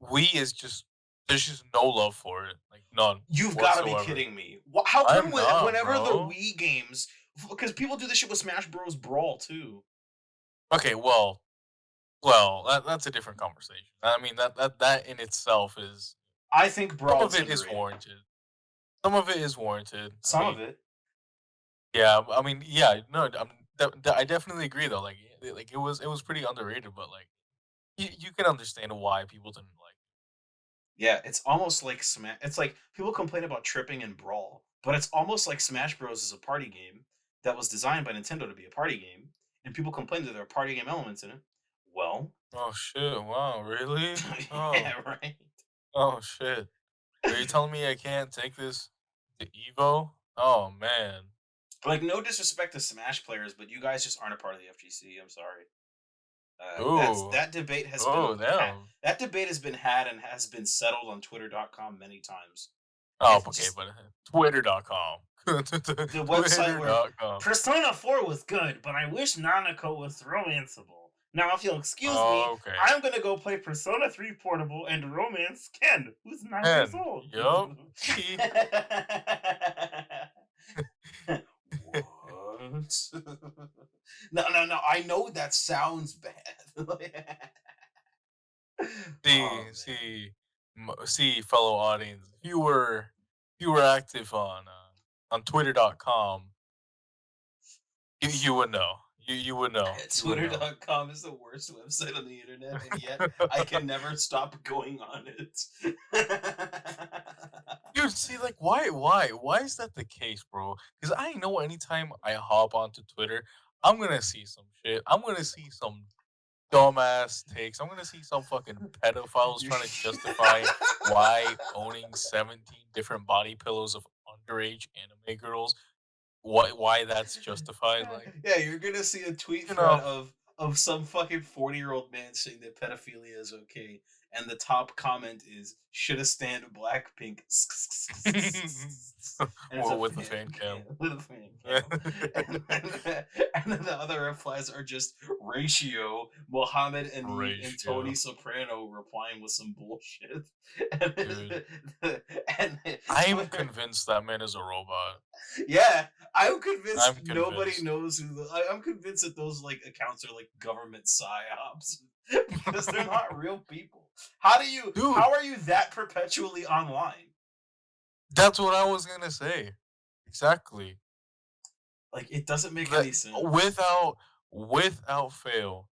Wii is just There's just no love for it, like none You've got to be whatsoever. kidding me. How come I'm not, whenever the bro. Wii games, because people do this shit with Smash Bros. Brawl too. Okay, well, that's a different conversation. I mean, that in itself is I think some Brawl of is it is underrated. warranted. Some of it is warranted. I Some of mean, it. yeah, I mean, yeah, no, I definitely agree though. Like it was pretty underrated, but like you can understand why people didn't like. Yeah, it's almost like It's like people complain about tripping in Brawl, but it's almost like Smash Bros. Is a party game that was designed by Nintendo to be a party game, and people complain that there are party game elements in it. Well, Oh shit! Wow, really? Oh, yeah, right. oh shit! Are you telling me I can't take this to Evo? Oh man. Like, no disrespect to Smash players, but you guys just aren't a part of the FGC. I'm sorry. Ooh. That debate has Oh been damn. that debate has been had and has been settled on Twitter.com many times. Oh, It's okay, just but Twitter.com. the website where Twitter.com. Persona 4 was good, but I wish Nanako was romanceable. Now, if you'll excuse me, Okay. I'm gonna go play Persona 3 Portable and romance Ken, who's 9 years 10. old. Yup. What? No. I know that sounds bad. See, Oh man. see, see, fellow audience, if you were active on Twitter.com, you would know. You would know. You would know. Twitter.com is the worst website on the internet, and yet I can never stop going on it. Dude, see, like, why is that the case, bro? Because I know anytime I hop onto Twitter, I'm gonna see some shit. I'm gonna see some dumbass takes. I'm gonna see some fucking pedophiles trying to justify why owning 17 different body pillows of underage anime girls, why that's justified. Like, Yeah, you're gonna see a tweet you thread know, of some fucking 40-year-old man saying that pedophilia is okay, and the top comment is shoulda stand Blackpink, and it's a well, with the fan fan cam. cam with a fan cam, and then the other replies are just Ratio, Mohammed Anib, and Tony Ratio, Soprano replying with some bullshit, dude. and I'm Twitter. convinced that man is a robot. Yeah, I'm convinced I'm nobody convinced. knows who. I'm convinced that those like accounts are like government psyops because they're not real people. Dude, How are you that perpetually online? that's what I was gonna say. Exactly. Like it doesn't make That any sense. without fail,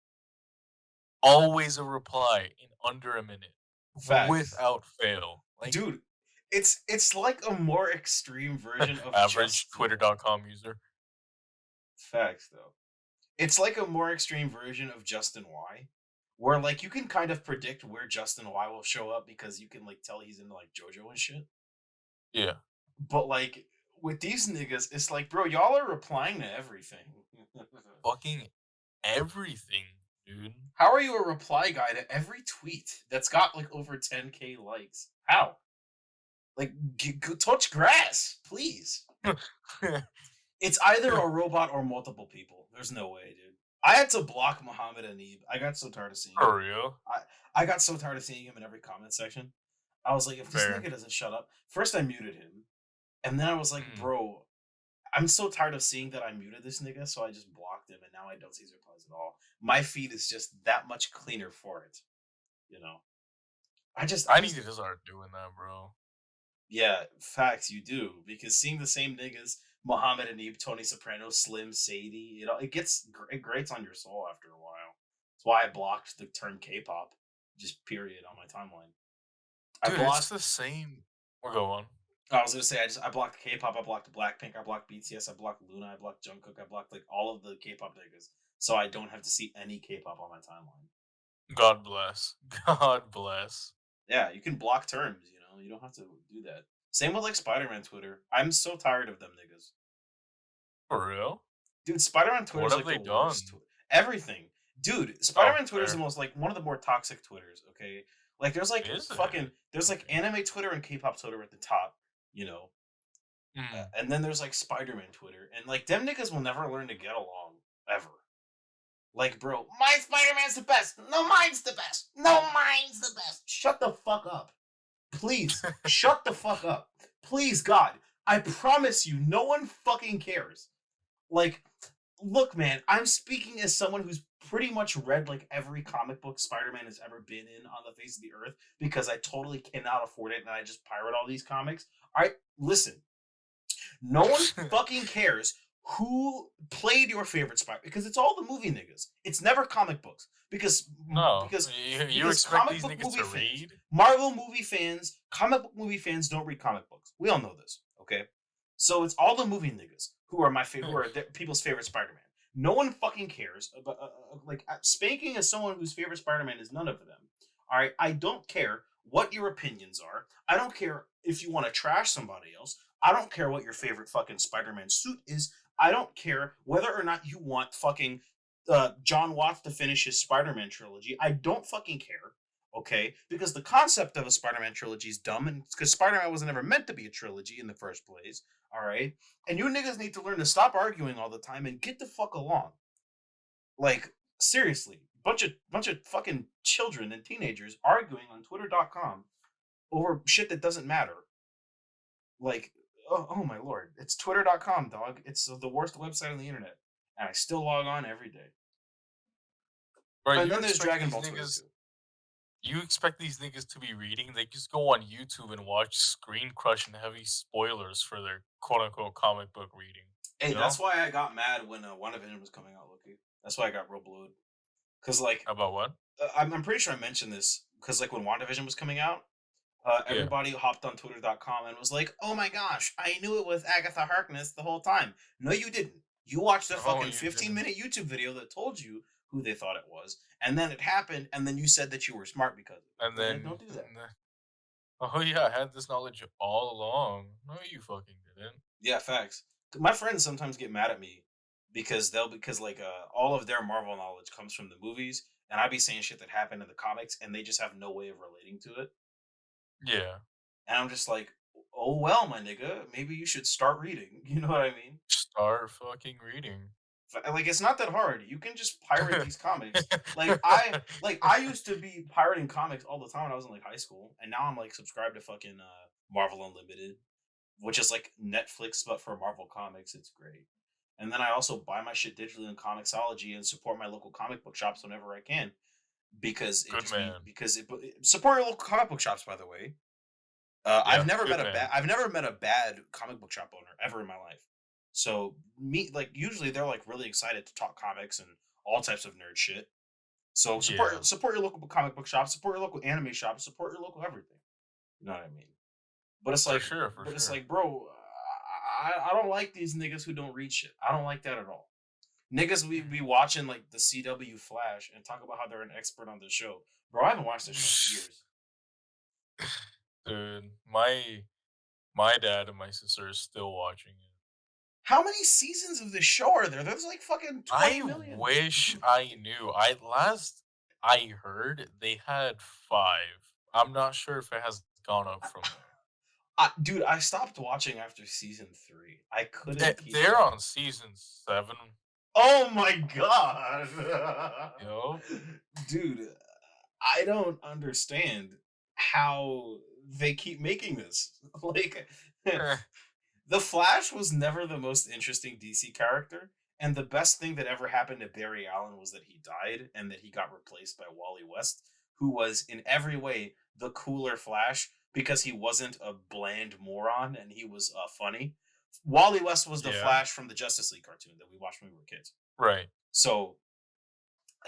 always a reply in under a minute. Facts, Without fail. Like dude. It's like a more extreme version of average just Twitter.com user. facts though. It's like a more extreme version of Justin Y, where like you can kind of predict where Justin Y will show up because you can like tell he's into like JoJo and shit. Yeah. But like with these niggas, it's like, bro, y'all are replying to everything. Fucking everything, dude. How are you a reply guy to every tweet that's got like over 10K likes? How? Like, touch grass, please. It's either a robot or multiple people. There's no way, dude. I had to block Muhammad Anib. I got so tired of seeing him. For real? I got so tired of seeing him in every comment section. I was like, if this Fair. nigga doesn't shut up, first I muted him, and then I was like, Mm, bro, I'm so tired of seeing that I muted this nigga, so I just blocked him, and now I don't see his replies at all. My feed is just that much cleaner for it, you know. I I need just, to start doing that, bro. yeah, facts, you do because seeing the same niggas, Muhammad Anib, Tony Soprano, Slim Sadie, it grates on your soul after a while. That's why I blocked the term K-pop, just period on my timeline. I Dude, it's blocked. the same. We'll go on. I was gonna say I blocked K-pop, I blocked Blackpink, I blocked BTS, I blocked Luna, I blocked Jungkook, I blocked like all of the K-pop niggas, so I don't have to see any K-pop on my timeline. God bless. God bless. Yeah, you can block terms, you know, you don't have to do that. Same with like Spider-Man Twitter. I'm so tired of them niggas. For real? Dude, Spider-Man Twitter What is have like the they worst. done? Everything. Dude, Oh, Spider-Man Twitter is the fair. most like one of the more toxic Twitters, okay? Like Is it? there's like Okay. anime Twitter and K-pop Twitter at the top, you know. Mm. And then there's like Spider-Man Twitter, and like them niggas will never learn to get along ever. Like, bro, my Spider-Man's the best. No, mine's the best. No, mine's the best. Shut the fuck up. Please shut the fuck up. Please, God. I promise you, no one fucking cares. Like, look, man, I'm speaking as someone who's pretty much read like every comic book Spider-Man has ever been in on the face of the earth because I totally cannot afford it and I just pirate all these comics. All right, listen, no one fucking cares who played your favorite Spider because it's all the movie niggas. It's never comic books No, because you expect comic these book niggas movie to fans, read? Marvel movie fans, comic book movie fans don't read comic books. We all know this, okay? So it's all the movie niggas who are who are people's favorite Spider-Man. No one fucking cares about spanking as someone whose favorite Spider-Man is none of them. All right, I don't care what your opinions are. I don't care if you want to trash somebody else. I don't care what your favorite fucking Spider-Man suit is. I don't care whether or not you want fucking John Watts to finish his Spider-Man trilogy. I don't fucking care. Okay, because the concept of a Spider-Man trilogy is dumb, and because Spider-Man was never meant to be a trilogy in the first place. All right, and you niggas need to learn to stop arguing all the time and get the fuck along. Like, seriously, bunch of fucking children and teenagers arguing on Twitter.com over shit that doesn't matter. Like, oh my lord, it's Twitter.com, dog. It's the worst website on the internet, and I still log on every day. Bro, And then there's Dragon Ball Twitter too. you expect these niggas to be reading? They just go on YouTube and watch Screen Crush and heavy spoilers for their quote unquote comic book reading. Hey, You that's know? why I got mad when WandaVision was coming out, Loki. That's why I got real blowed. Because, like, About what? I'm pretty sure I mentioned this. Because, like, when WandaVision was coming out, Yeah. everybody hopped on Twitter.com and was like, oh my gosh, I knew it was Agatha Harkness the whole time. No, you didn't. You watched a Oh, fucking you 15 didn't. minute YouTube video that told you who they thought it was. And then it happened, and then you said that you were smart because of And it. Like, then, don't do that. oh yeah, I had this knowledge all along. No, you fucking didn't. Yeah, facts. My friends sometimes get mad at me because like all of their Marvel knowledge comes from the movies, and I be saying shit that happened in the comics, and they just have no way of relating to it. Yeah. And I'm just like, oh well, my nigga, maybe you should start reading. You know what I mean? Start fucking reading. Like it's not that hard. You can just pirate these comics. I used to be pirating comics all the time when I was in like high school, and now I'm like subscribed to fucking Marvel Unlimited, which is like Netflix but for Marvel comics. It's great. And then I also buy my shit digitally in Comixology and support my local comic book shops whenever I can Good man. support your local comic book shops. By the way, Yeah, good man. I've never met a bad comic book shop owner ever in my life. So me like usually they're like really excited to talk comics and all types of nerd shit. So Yeah, support your local comic book shop, support your local anime shop, support your local everything. You know what I mean? But it's for like, sure, for sure. bro, I don't like these niggas who don't read shit. I don't like that at all. Niggas we be watching like the CW Flash and talk about how they're an expert on the show. Bro, I haven't watched this show in years. Dude, my dad and my sister are still watching it. How many seasons of this show are there? There's like fucking 20 I million. wish I knew. I heard they had 5. I'm not sure if it has gone up from there. Dude, I stopped watching after season 3. I They couldn't keep they're up. on season 7. Oh my god. Yo. Dude, I don't understand how they keep making this. Like the Flash was never the most interesting DC character, and the best thing that ever happened to Barry Allen was that he died and that he got replaced by Wally West, who was in every way the cooler Flash because he wasn't a bland moron and he was funny. Wally West was the Yeah, Flash from the Justice League cartoon that we watched when we were kids. right. So,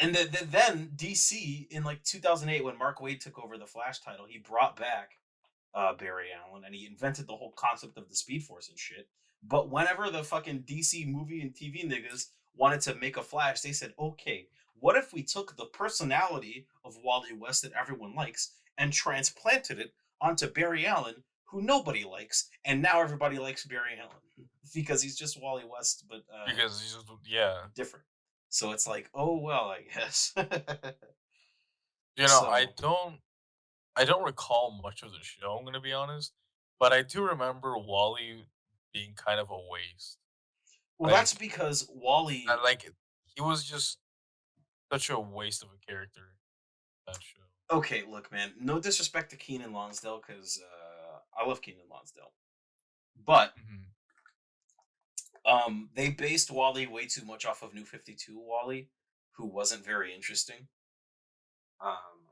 and then DC in like 2008 when Mark Waid took over the Flash title, he brought back Barry Allen, and he invented the whole concept of the Speed Force and shit. But whenever the fucking DC movie and TV niggas wanted to make a Flash, they said, okay, what if we took the personality of Wally West that everyone likes and transplanted it onto Barry Allen, who nobody likes, and now everybody likes Barry Allen because he's just Wally West, but Because he's just yeah. different. So it's like, oh well, I guess. You know, So I don't recall much of the show, I'm gonna be honest, but I do remember Wally being kind of a waste. well, that's Like, because Wally like he was just such a waste of a character. that show. Okay, look, man. No disrespect to Keenan Lonsdale, because I love Keenan Lonsdale, but Mhm. they based Wally way too much off of New 52 Wally, who wasn't very interesting. Um,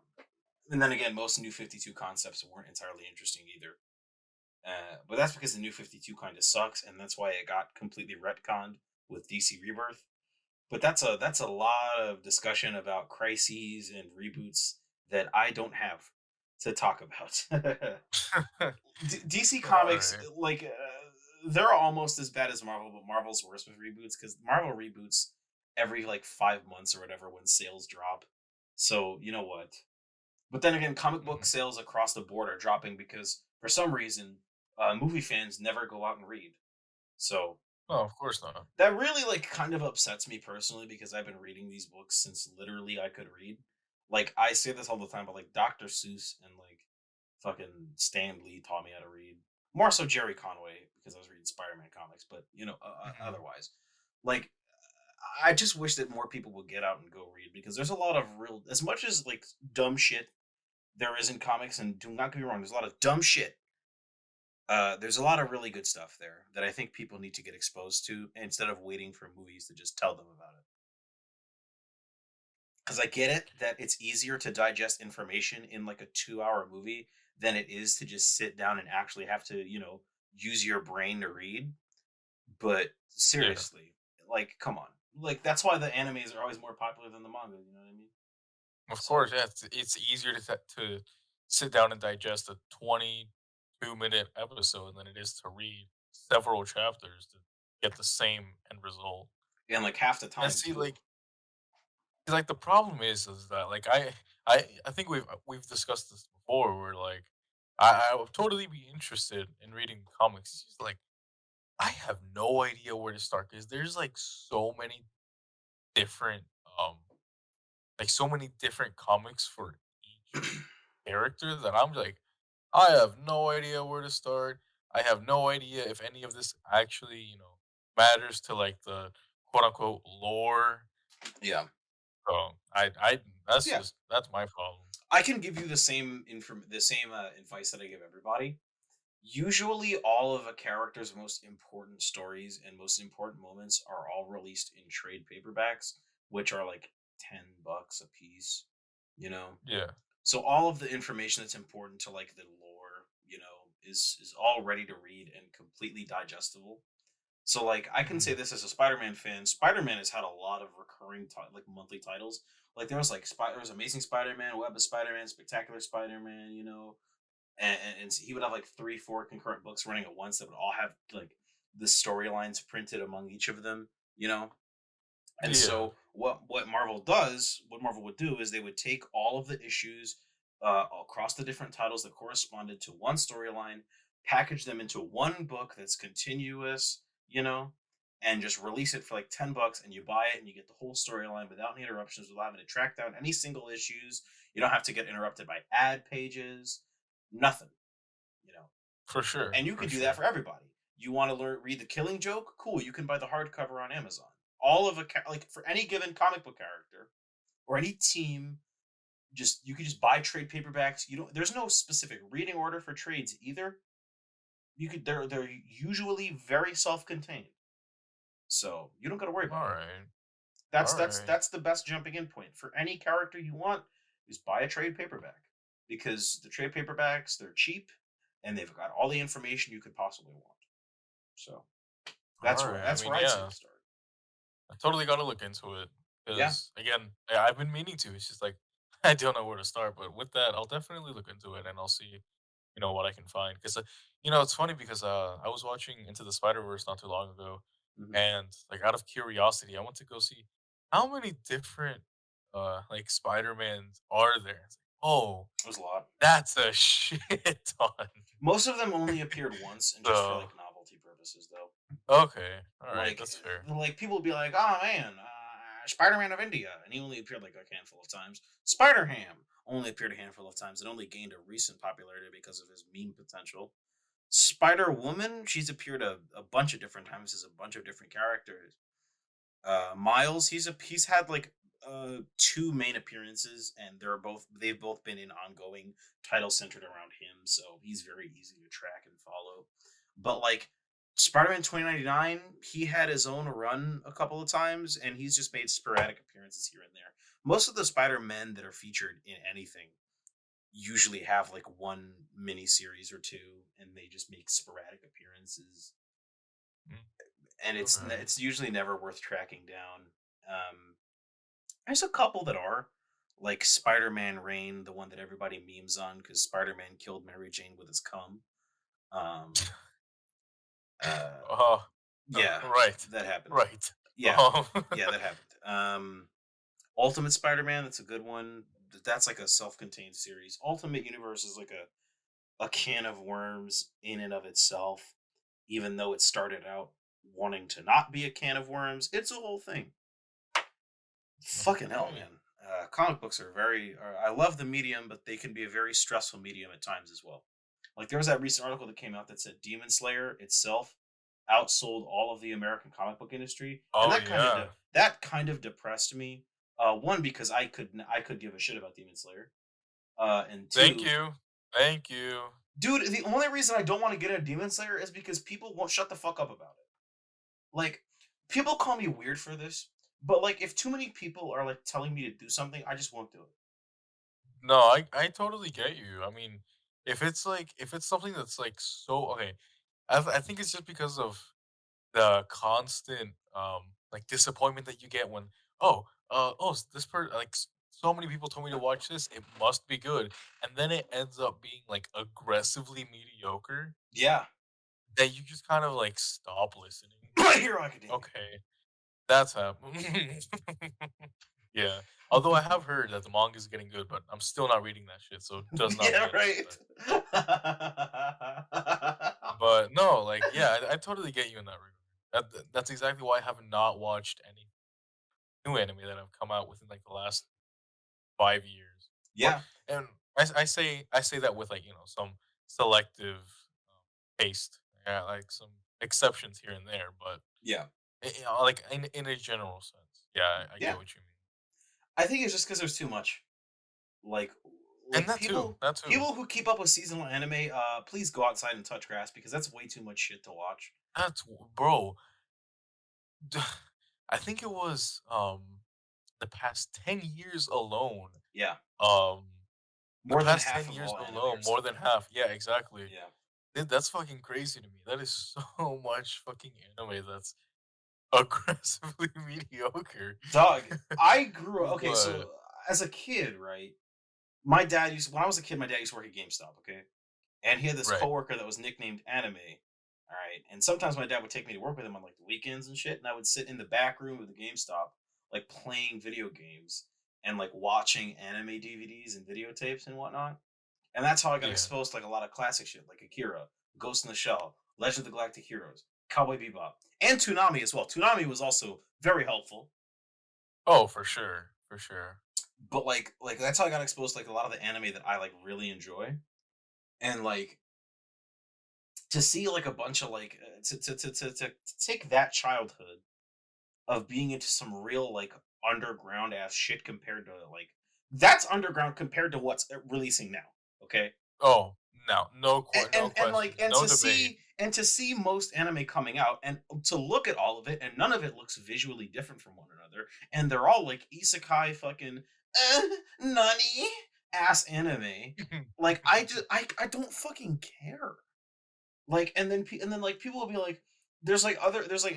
and then again, most New 52 concepts weren't entirely interesting either. But that's because the New 52 kind of sucks, and that's why it got completely retconned with DC Rebirth. But that's a lot of discussion about crises and reboots that I don't have to talk about. DC Comics, Alright. like, they're almost as bad as Marvel, but Marvel's worse with reboots because Marvel reboots every like 5 months or whatever when sales drop. So you know what? But then again, comic book Mhm. sales across the board are dropping because for some reason, movie fans never go out and read. So No, of course not. that really like kind of upsets me personally because I've been reading these books since literally I could read. Like I say this all the time, but like Dr. Seuss and like fucking Stan Lee taught me how to read. More so Jerry Conway because I was reading Spider-Man comics, but Mhm. otherwise, like I just wish that more people would get out and go read because there's a lot of real, as much as like dumb shit there is in comics, and do not get me wrong, there's a lot of dumb shit. There's a lot of really good stuff there that I think people need to get exposed to instead of waiting for movies to just tell them about it. Because I get it that it's easier to digest information in like a 2 hour movie than it is to just sit down and actually have to, use your brain to read. But Yeah. seriously, like, come on. Like, that's why the animes are always more popular than the manga, you know what I mean? Of So, course, yeah, it's easier to sit down and digest a 22-minute episode than it is to read several chapters to get the same end result. and like half the And time, see, too. like the problem is that like I think we've discussed this before. Where like I would totally be interested in reading comics. It's just like I have no idea where to start because there's like so many different so many different comics for each character that I'm like, I have no idea where to start. I have no idea if any of this actually, matters to like the quote unquote lore. Yeah. So I that's Yeah. just that's my problem. I can give you the same advice that I give everybody. Usually, all of a character's most important stories and most important moments are all released in trade paperbacks, which are like $10 a piece. You know, Yeah. so all of the information that's important to like the lore, is all ready to read and completely digestible. So like I can say Mhm. this as a Spider-Man fan. Spider-Man has had a lot of recurring like monthly titles. Like there was like there was Amazing Spider-Man, Web of Spider-Man, Spectacular Spider-Man, and he would have like 3, 4 concurrent books running at once that would all have like the storylines printed among each of them, you know. And Yeah. so what Marvel would do is they would take all of the issues across the different titles that corresponded to one storyline, package them into one book that's continuous, and just release it for like $10, and you buy it and you get the whole storyline without any interruptions, without having to track down any single issues. You don't have to get interrupted by ad pages, nothing, you know. For sure. And you For can do that sure. for everybody. You want to read the Killing Joke? Cool. You can buy the hardcover on Amazon. All of like for any given comic book character or any team, just you can just buy trade paperbacks. You don't. There's no specific reading order for trades either. You could. They're usually very self-contained, so you don't got to worry All about it. right. That's All that's right. that's the best jumping in point for any character you want. Is buy a trade paperback because the trade paperbacks they're cheap and they've got all the information you could possibly want. So All right. I that's mean, where I'd say yeah. to start. I totally got to look into it Yeah. because again, I've been meaning to. It's just like I don't know where to start. But with that, I'll definitely look into it and I'll see, what I can find. Because it's funny because I was watching Into the Spider Verse not too long ago, Mhm. and like out of curiosity, I went to go see how many different like Spider Mans are there. It's like, oh, There's a lot. that's a shit ton. Most of them only appeared once and just for So like novelty purposes, though. okay, all right, Like, that's fair. people would be like, "Oh man, Spider-Man of India," and he only appeared like a handful of times. Spider Ham only appeared a handful of times and only gained a recent popularity because of his meme potential. Spider Woman, she's appeared a bunch of different times as a bunch of different characters. Miles, he's had like two main appearances, and they've both been in ongoing titles centered around him, so he's very easy to track and follow. But like Spider-Man 2099, he had his own run a couple of times, and he's just made sporadic appearances here and there. Most of the Spider-Men that are featured in anything usually have like one mini series or two, and they just make sporadic appearances, Mm, and okay. it's usually never worth tracking down. Um, there's a couple that are like Spider-Man Rain, the one that everybody memes on because Spider-Man killed Mary Jane with his cum. Um, uh, Oh, yeah, right, that happened. right. Yeah, Um, yeah, that happened. Ultimate Spider-Man, that's a good one. That's like a self-contained series. Ultimate Universe is like a can of worms in and of itself, even though it started out wanting to not be a can of worms. It's a whole thing. Fucking hell, okay. man. Comic books are I love the medium, but they can be a very stressful medium at times as well. Like there was that recent article that came out that said Demon Slayer itself outsold all of the American comic book industry, and Oh yeah. that kind of depressed me. One, because I could give a shit about Demon Slayer, and Thank two, you. Thank you. dude, the only reason I don't want to get into Demon Slayer is because people won't shut the fuck up about it. Like, people call me weird for this, but like, if too many people are like telling me to do something, I just won't do it. No, I totally get you. I mean, if it's something that's like so okay, I think it's just because of the constant like disappointment that you get when this per like so many people told me to watch this, it must be good, and then it ends up being like aggressively mediocre Yeah, that you just kind of like stop listening. My Like, Hero Academia. okay, that's happening. Yeah. Although I have heard that the manga is getting good, but I'm still not reading that shit, so it does not Yeah, mean anything. right. But no, like yeah, I totally get you in that regard. That's exactly why I have not watched any new anime that have come out within like the last 5 years. Or Yeah, and I say that with like some selective taste, yeah, like some exceptions here and there, but yeah, like in a general sense, yeah, I yeah. get what you mean. I think it's just because there's too much. Like, And that too, that too. people who keep up with seasonal anime, please go outside and touch grass because that's way too much shit to watch. Bro. I think it was the past 10 years alone. Yeah, Um the more than past half 10 of years all anime alone, or more something than like that. half. Yeah, exactly. Yeah. That's fucking crazy to me. That is so much fucking anime that's aggressively mediocre. Dog, I grew up okay, But so as a kid, right? My dad used when I was a kid, my dad used to work at GameStop, okay? And he had this right. coworker that was nicknamed Anime. All right. And sometimes my dad would take me to work with him on like the weekends and shit. And I would sit in the back room of the GameStop, like playing video games and like watching anime DVDs and videotapes and whatnot. And that's how I got Yeah. exposed to like a lot of classic shit like Akira, Ghost in the Shell, Legend of the Galactic Heroes, Cowboy Bebop, and Toonami as well. Toonami was also very helpful. Oh, for sure. For sure. But like that's how I got exposed to like a lot of the anime that I like really enjoy. And like to see like a bunch of like to take that childhood of being into some real like underground ass shit compared to like that's underground compared to what's releasing now. Okay, Oh, no. No and question. No debate. and to see most anime coming out and to look at all of it and none of it looks visually different from one another and they're all like isekai fucking uh, nani ass anime. Like I don't fucking care. Like, and then like people will be like, there's like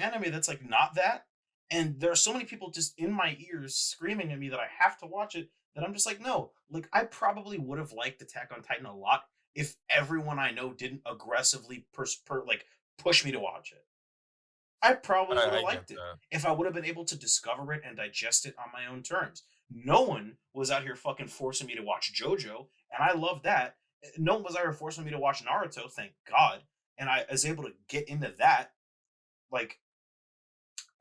anime that's like not that, and there are so many people just in my ears screaming at me that I have to watch it that I'm just like, no, like I probably would have liked Attack on Titan a lot if everyone I know didn't aggressively like push me to watch it. I probably would have I get liked it that. if I would have been able to discover it and digest it on my own terms. No one was out here fucking forcing me to watch JoJo, and I love that. No one was out here forcing me to watch Naruto, thank God. And I was able to get into that. Like,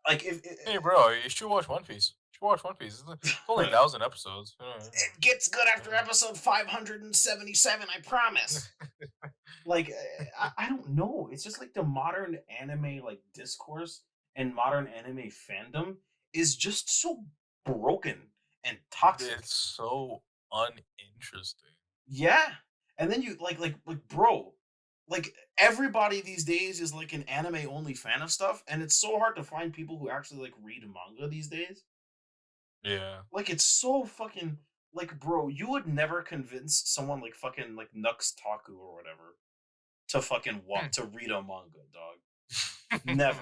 if Hey, bro, you should watch One Piece. You should watch One Piece. It's only 1,000 episodes. it gets good after episode 577, I promise. Like, I don't know. It's just like the modern anime like discourse and modern anime fandom is just so broken and toxic. It's so uninteresting. Yeah. And then you bro, like everybody these days is like an anime only fan of stuff, and it's so hard to find people who actually like read manga these days. Yeah. Like it's so fucking like bro, you would never convince someone like fucking like Nux Taku or whatever to fucking Hmm. want to read a manga, dog. Never.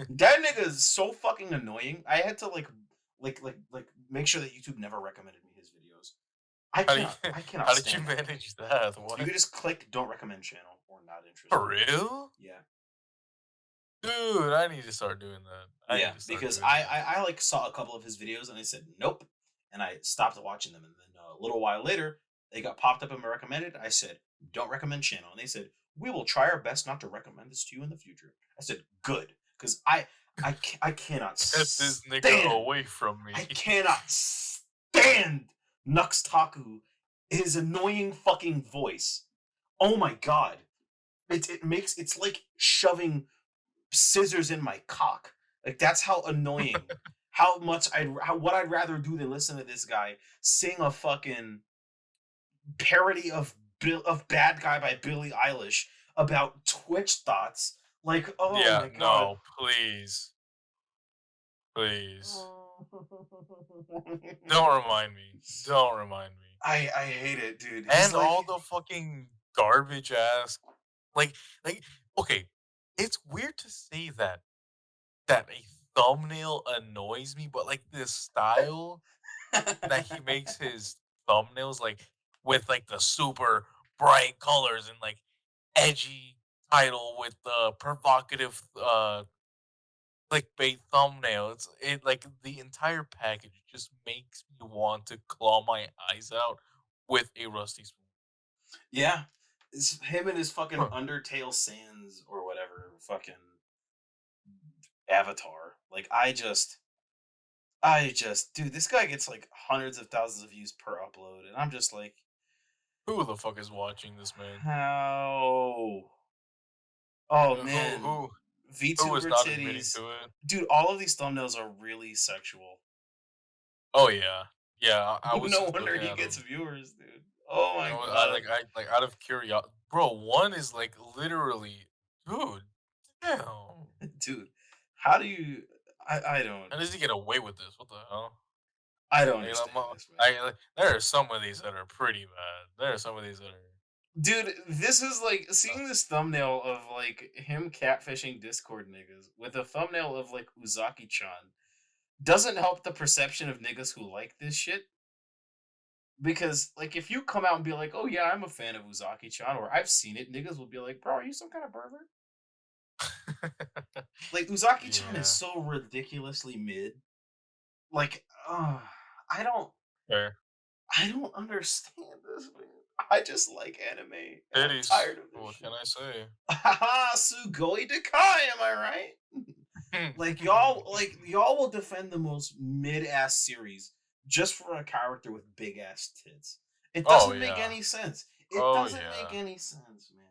That nigga is so fucking annoying. I had to make sure that YouTube never recommended me his videos. How do you I cannot how did you stand that. manage that? You What? could just click don't recommend channel or not For interested. real? Yeah. Dude, I need to start doing that. I Yeah, need to start because doing that. I like saw a couple of his videos and I said nope, and I stopped watching them. And then a little while later, they got popped up in my recommended. I said don't recommend channel, and they said we will try our best not to recommend this to you in the future. I said good, because I cannot Get this nigga stand away from me. I cannot stand Nux Taku. His annoying fucking voice. Oh my god, it's like shoving scissors in my cock. Like that's how annoying. How much what I'd rather do than listen to this guy sing a fucking parody of of Bad Guy by Billie Eilish about Twitch thoughts. Like, oh Yeah, my god. no, please. Please. Don't remind me. Don't remind me. I hate it, dude. He's And like all the fucking garbage ass like like okay, it's weird to say that a thumbnail annoys me, but like this style that he makes his thumbnails like with like the super bright colors and like edgy title with the provocative clickbait thumbnail. It like the entire package just makes me want to claw my eyes out with a rusty spoon. yeah. It's him and his fucking Huh. Undertale Sans or whatever fucking avatar. Like dude, this guy gets like hundreds of thousands of views per upload, and I'm just like, Who the fuck is watching this man? how? Oh Uh, Who man, who who is VTuber not admitting titties, to it? dude. All of these thumbnails are really sexual. Oh yeah, yeah. I was No just wonder looking he at gets him. viewers, dude. Oh my god, I like out of curiosity, bro. One is like literally, dude. Damn. dude. How do you? I don't How does he get away with this? What the hell? I don't Like, understand this, man. there are some of these that are pretty bad. There are some of these that are. Dude, this is like Uh, seeing this thumbnail of like him catfishing Discord niggas with a thumbnail of like Uzaki-chan doesn't help the perception of niggas who like this shit. Because like if you come out and be like, "Oh yeah, I'm a fan of Uzaki-chan," or "I've seen it," niggas will be like, "Bro, are you some kind of pervert?" Like Uzaki-chan is yeah. so ridiculously mid. Like, I don't Fair. I don't understand this, man. I just like anime, and I'm Titties. tired of this What shit. can I say? Haha, Sugoi Dekai, am I right? Like y'all will defend the most mid-ass series just for a character with big ass tits. It Oh doesn't make yeah. any sense. It Oh doesn't make yeah. any sense, man.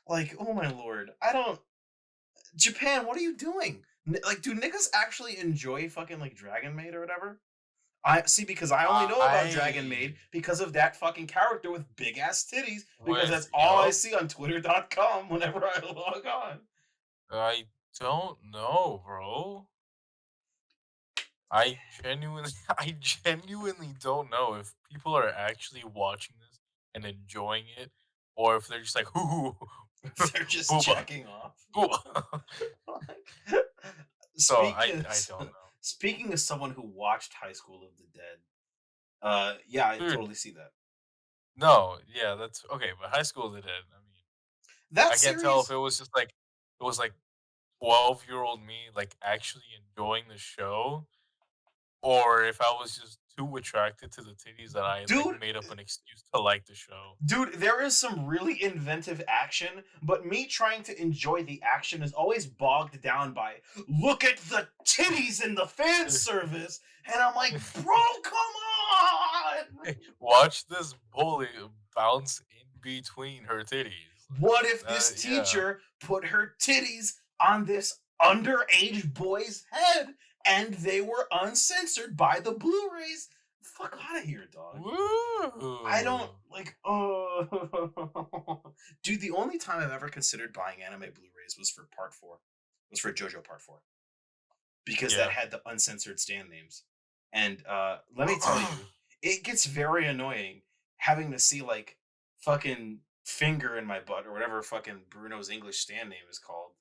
Like, oh my lord. I don't Japan, what are you doing? Like, do niggas actually enjoy fucking like Dragon Maid or whatever? I see because I only know about Dragon I Maid because of that fucking character with big ass titties because with that's all I yup. see on twitter.com whenever I log on. I don't know, bro. I genuinely, I genuinely don't know if people are actually watching this and enjoying it, or if they're just like, "Ooh, They're just booba, jacking off. booba." Like, So speaking I don't know, speaking of someone who watched High School of the Dead, yeah, I dude. totally see that. No, yeah, that's okay. But High School did it. I mean, That I can't tell if series, it was just like it was like 12-year-old me like actually enjoying the show, or if I was just too attracted to the titties that I like dude, made up an excuse to like the show. dude, there is some really inventive action, but me trying to enjoy the action is always bogged down by look at the titties in the fan service, and I'm like, bro, come on. Watch this bully bounce in between her titties. What if Like, this yeah. teacher put her titties on this underage boy's head and they were uncensored by the Blu-rays. Fuck out of here, dog. I don't Woo! like. Oh, dude. The only time I've ever considered buying anime Blu-rays was for Part Four. Was for JoJo Part Four because that Yeah. had the uncensored stand names. And let me tell you, it gets very annoying having to see like fucking finger in my butt or whatever fucking Bruno's English stand name is called.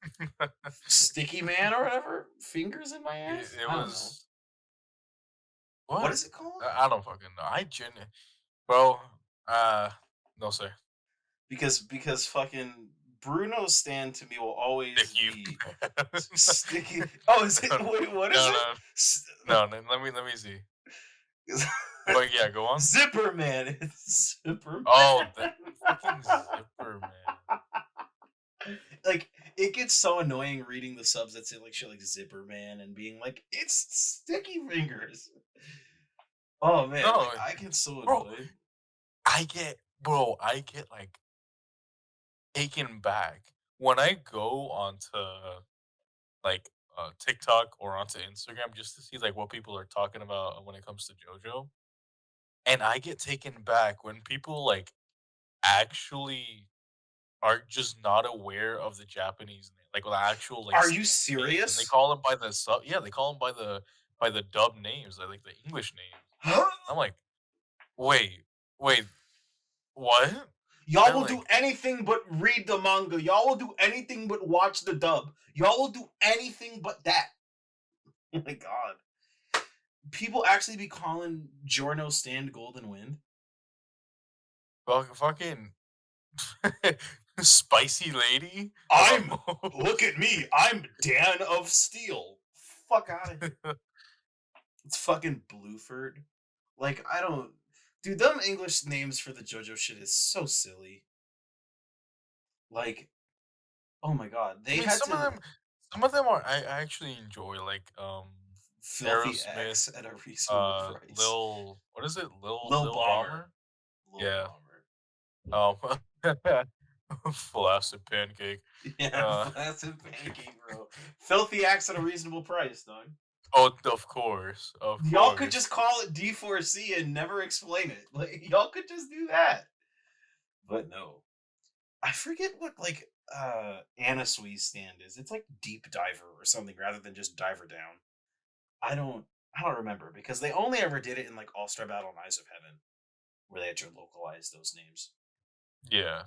Sticky man or whatever? Fingers in my ass? It I don't know. was What what? is it called? I don't fucking know. Bro, uh, no sir. Because fucking Bruno's stand to me will Thank always you. be sticky. Oh, is it? No, Wait, what is no, it? no, no, no. Let me see. But yeah, go on. Zipper man. It's Zipper Oh, the man. fucking zipper man. Like it gets so annoying reading the subs that say like shit like Zipper man and being like it's sticky fingers. Oh man, No, like I get so bro, annoyed. I get like taken back when I go onto like TikTok or onto Instagram just to see like what people are talking about when it comes to JoJo, and I get taken back when people like actually are just not aware of the Japanese name, like the actual like Are you stand names, and they serious? call them by the yeah, they call them by the dub names, like the English names. I'm like, wait, wait, what? Y'all And will do like, anything but read the manga. Y'all will do anything but watch the dub. Y'all will do anything but that. Oh my god. People actually be calling Giorno Stand Golden Wind? fucking spicy lady. I'm look at me. I'm Dan of Steel. Fuck out of here. It's fucking Blueford. Like I don't dude, them English names for the JoJo shit is so silly. Like, oh my god. I They mean, had to some of them are I actually enjoy, like filthy Aerosmith, X at a reasonable price. Lil, what is it, Lil Lil Bomber. Bomber? Lil Yeah, Bomber. um, flaccid pancake. Yeah, Uh, flaccid pancake, bro. Filthy X at a reasonable price, dog. oh, of course, of Y'all could course. just call it D4C and never explain it. Like y'all could just do that. But no. I forget what like Anna Sui's stand is. It's like Deep Diver or something rather than just Diver Down. I don't I don't remember because they only ever did it in like All Star Battle and Eyes of Heaven, where they had to localize those names. Yeah,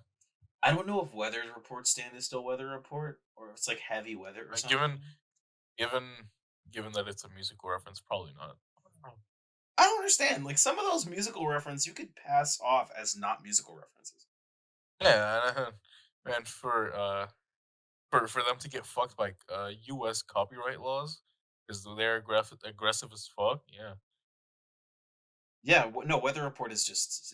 I don't know if Weather Report stand is still Weather Report or if it's like Heavy Weather or like something. given given that it's a musical reference, probably not. I don't understand. Like some of those musical references you could pass off as not musical references. Yeah, and for them to get fucked by U.S. copyright laws because they're aggressive as fuck. Yeah. Yeah, no, Weather Report is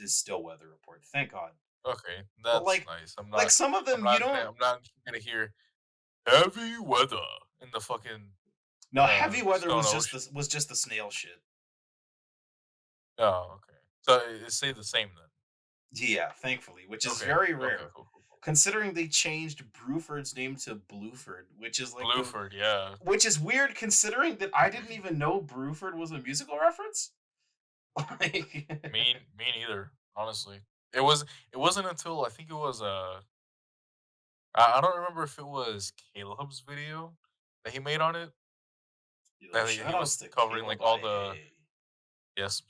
still Weather Report. Thank God. Okay, But that's nice. like some of them you don't I'm not gonna hear heavy weather in the fucking no, Heavy Weather Stone Ocean. was just the snail shit. Oh, okay. So it stay the same then. Yeah, thankfully, which is Okay. very Okay. rare. Cool. Cool. Cool. Considering they changed Bruford's name to Bluford, which is like the Blueford, yeah. which is weird considering that I didn't even know Bruford was a musical reference. Like Me neither. Honestly, it was. It wasn't until I think it was I don't remember if it was Caleb's video that he made on it. yo, That shout he was outs to covering Caleb like all the IA. yes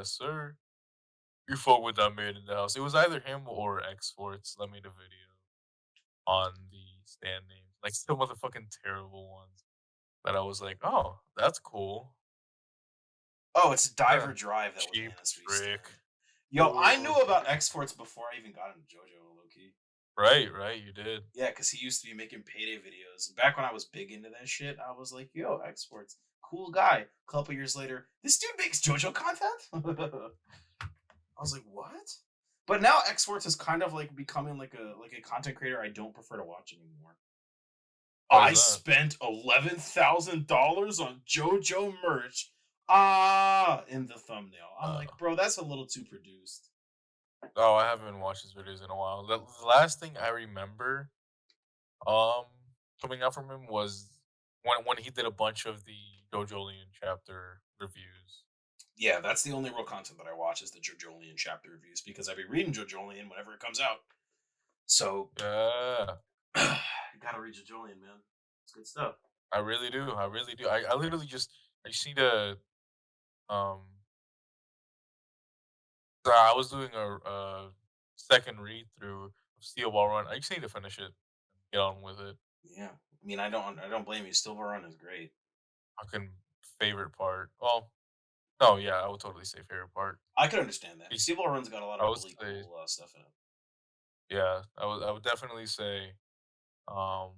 sir. You fuck with that man in the house. It was either him or X Forts that made a video on the stand names, like some of the fucking terrible ones that I was like, oh, that's cool. Oh, it's Yeah, Diver Drive that was cheap Anna Sui trick. stand. Yo, I knew Ooh. about Exports before I even got into JoJo, low key. Right, you did. Yeah, because he used to be making payday videos. Back when I was big into that shit, I was like, yo, Exports, cool guy. A couple years later, this dude makes JoJo content? I was like, what? But now Exports is kind of like becoming like a content creator I don't prefer to watch anymore. Why is I that? spent $11,000 on JoJo merch. Ah, in the thumbnail. I'm Uh, like, bro, that's a little too produced. oh, I haven't watched his videos in a while. The last thing I remember, um, coming out from him was when he did a bunch of the JoJolion chapter reviews. Yeah, that's the only real content that I watch is the JoJolion chapter reviews because I be reading JoJolion whenever it comes out. So Yeah, you gotta read JoJolion, man. It's good stuff. I really do. I really do. I literally I just need to um. So I was doing second read through of Steel Ball Run. I just need to finish it and get on with it. Yeah, I mean, I don't blame you. Steel Run is great. Fucking favorite part. Well, no, yeah, I would totally say favorite part. I could understand that. Is- Steel Run's got a lot I of would really say, cool stuff in it. yeah, I would definitely say um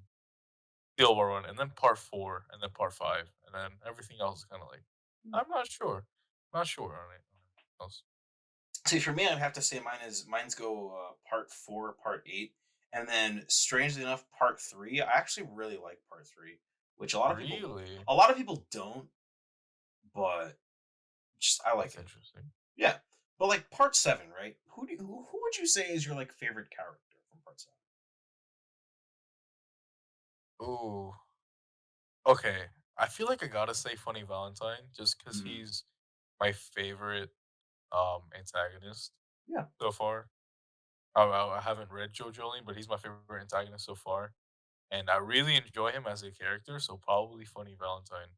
Steel Ball Run, and then part four, and then part five, and then everything else is kind of like I'm not sure, not sure on it. Else. See, for me, I'd have to say mine's go part four, part eight, and then strangely enough, part three. I actually really like part three, which Really, a lot of people don't, but just I like that's it. interesting. Yeah, but like part seven, right? Who would you say is your like favorite character from part seven? Ooh, okay. I feel like I gotta say Funny Valentine just because Mhm. he's my favorite antagonist Yeah, so far. I haven't read JoJo, but he's my favorite antagonist so far, and I really enjoy him as a character. So probably Funny Valentine.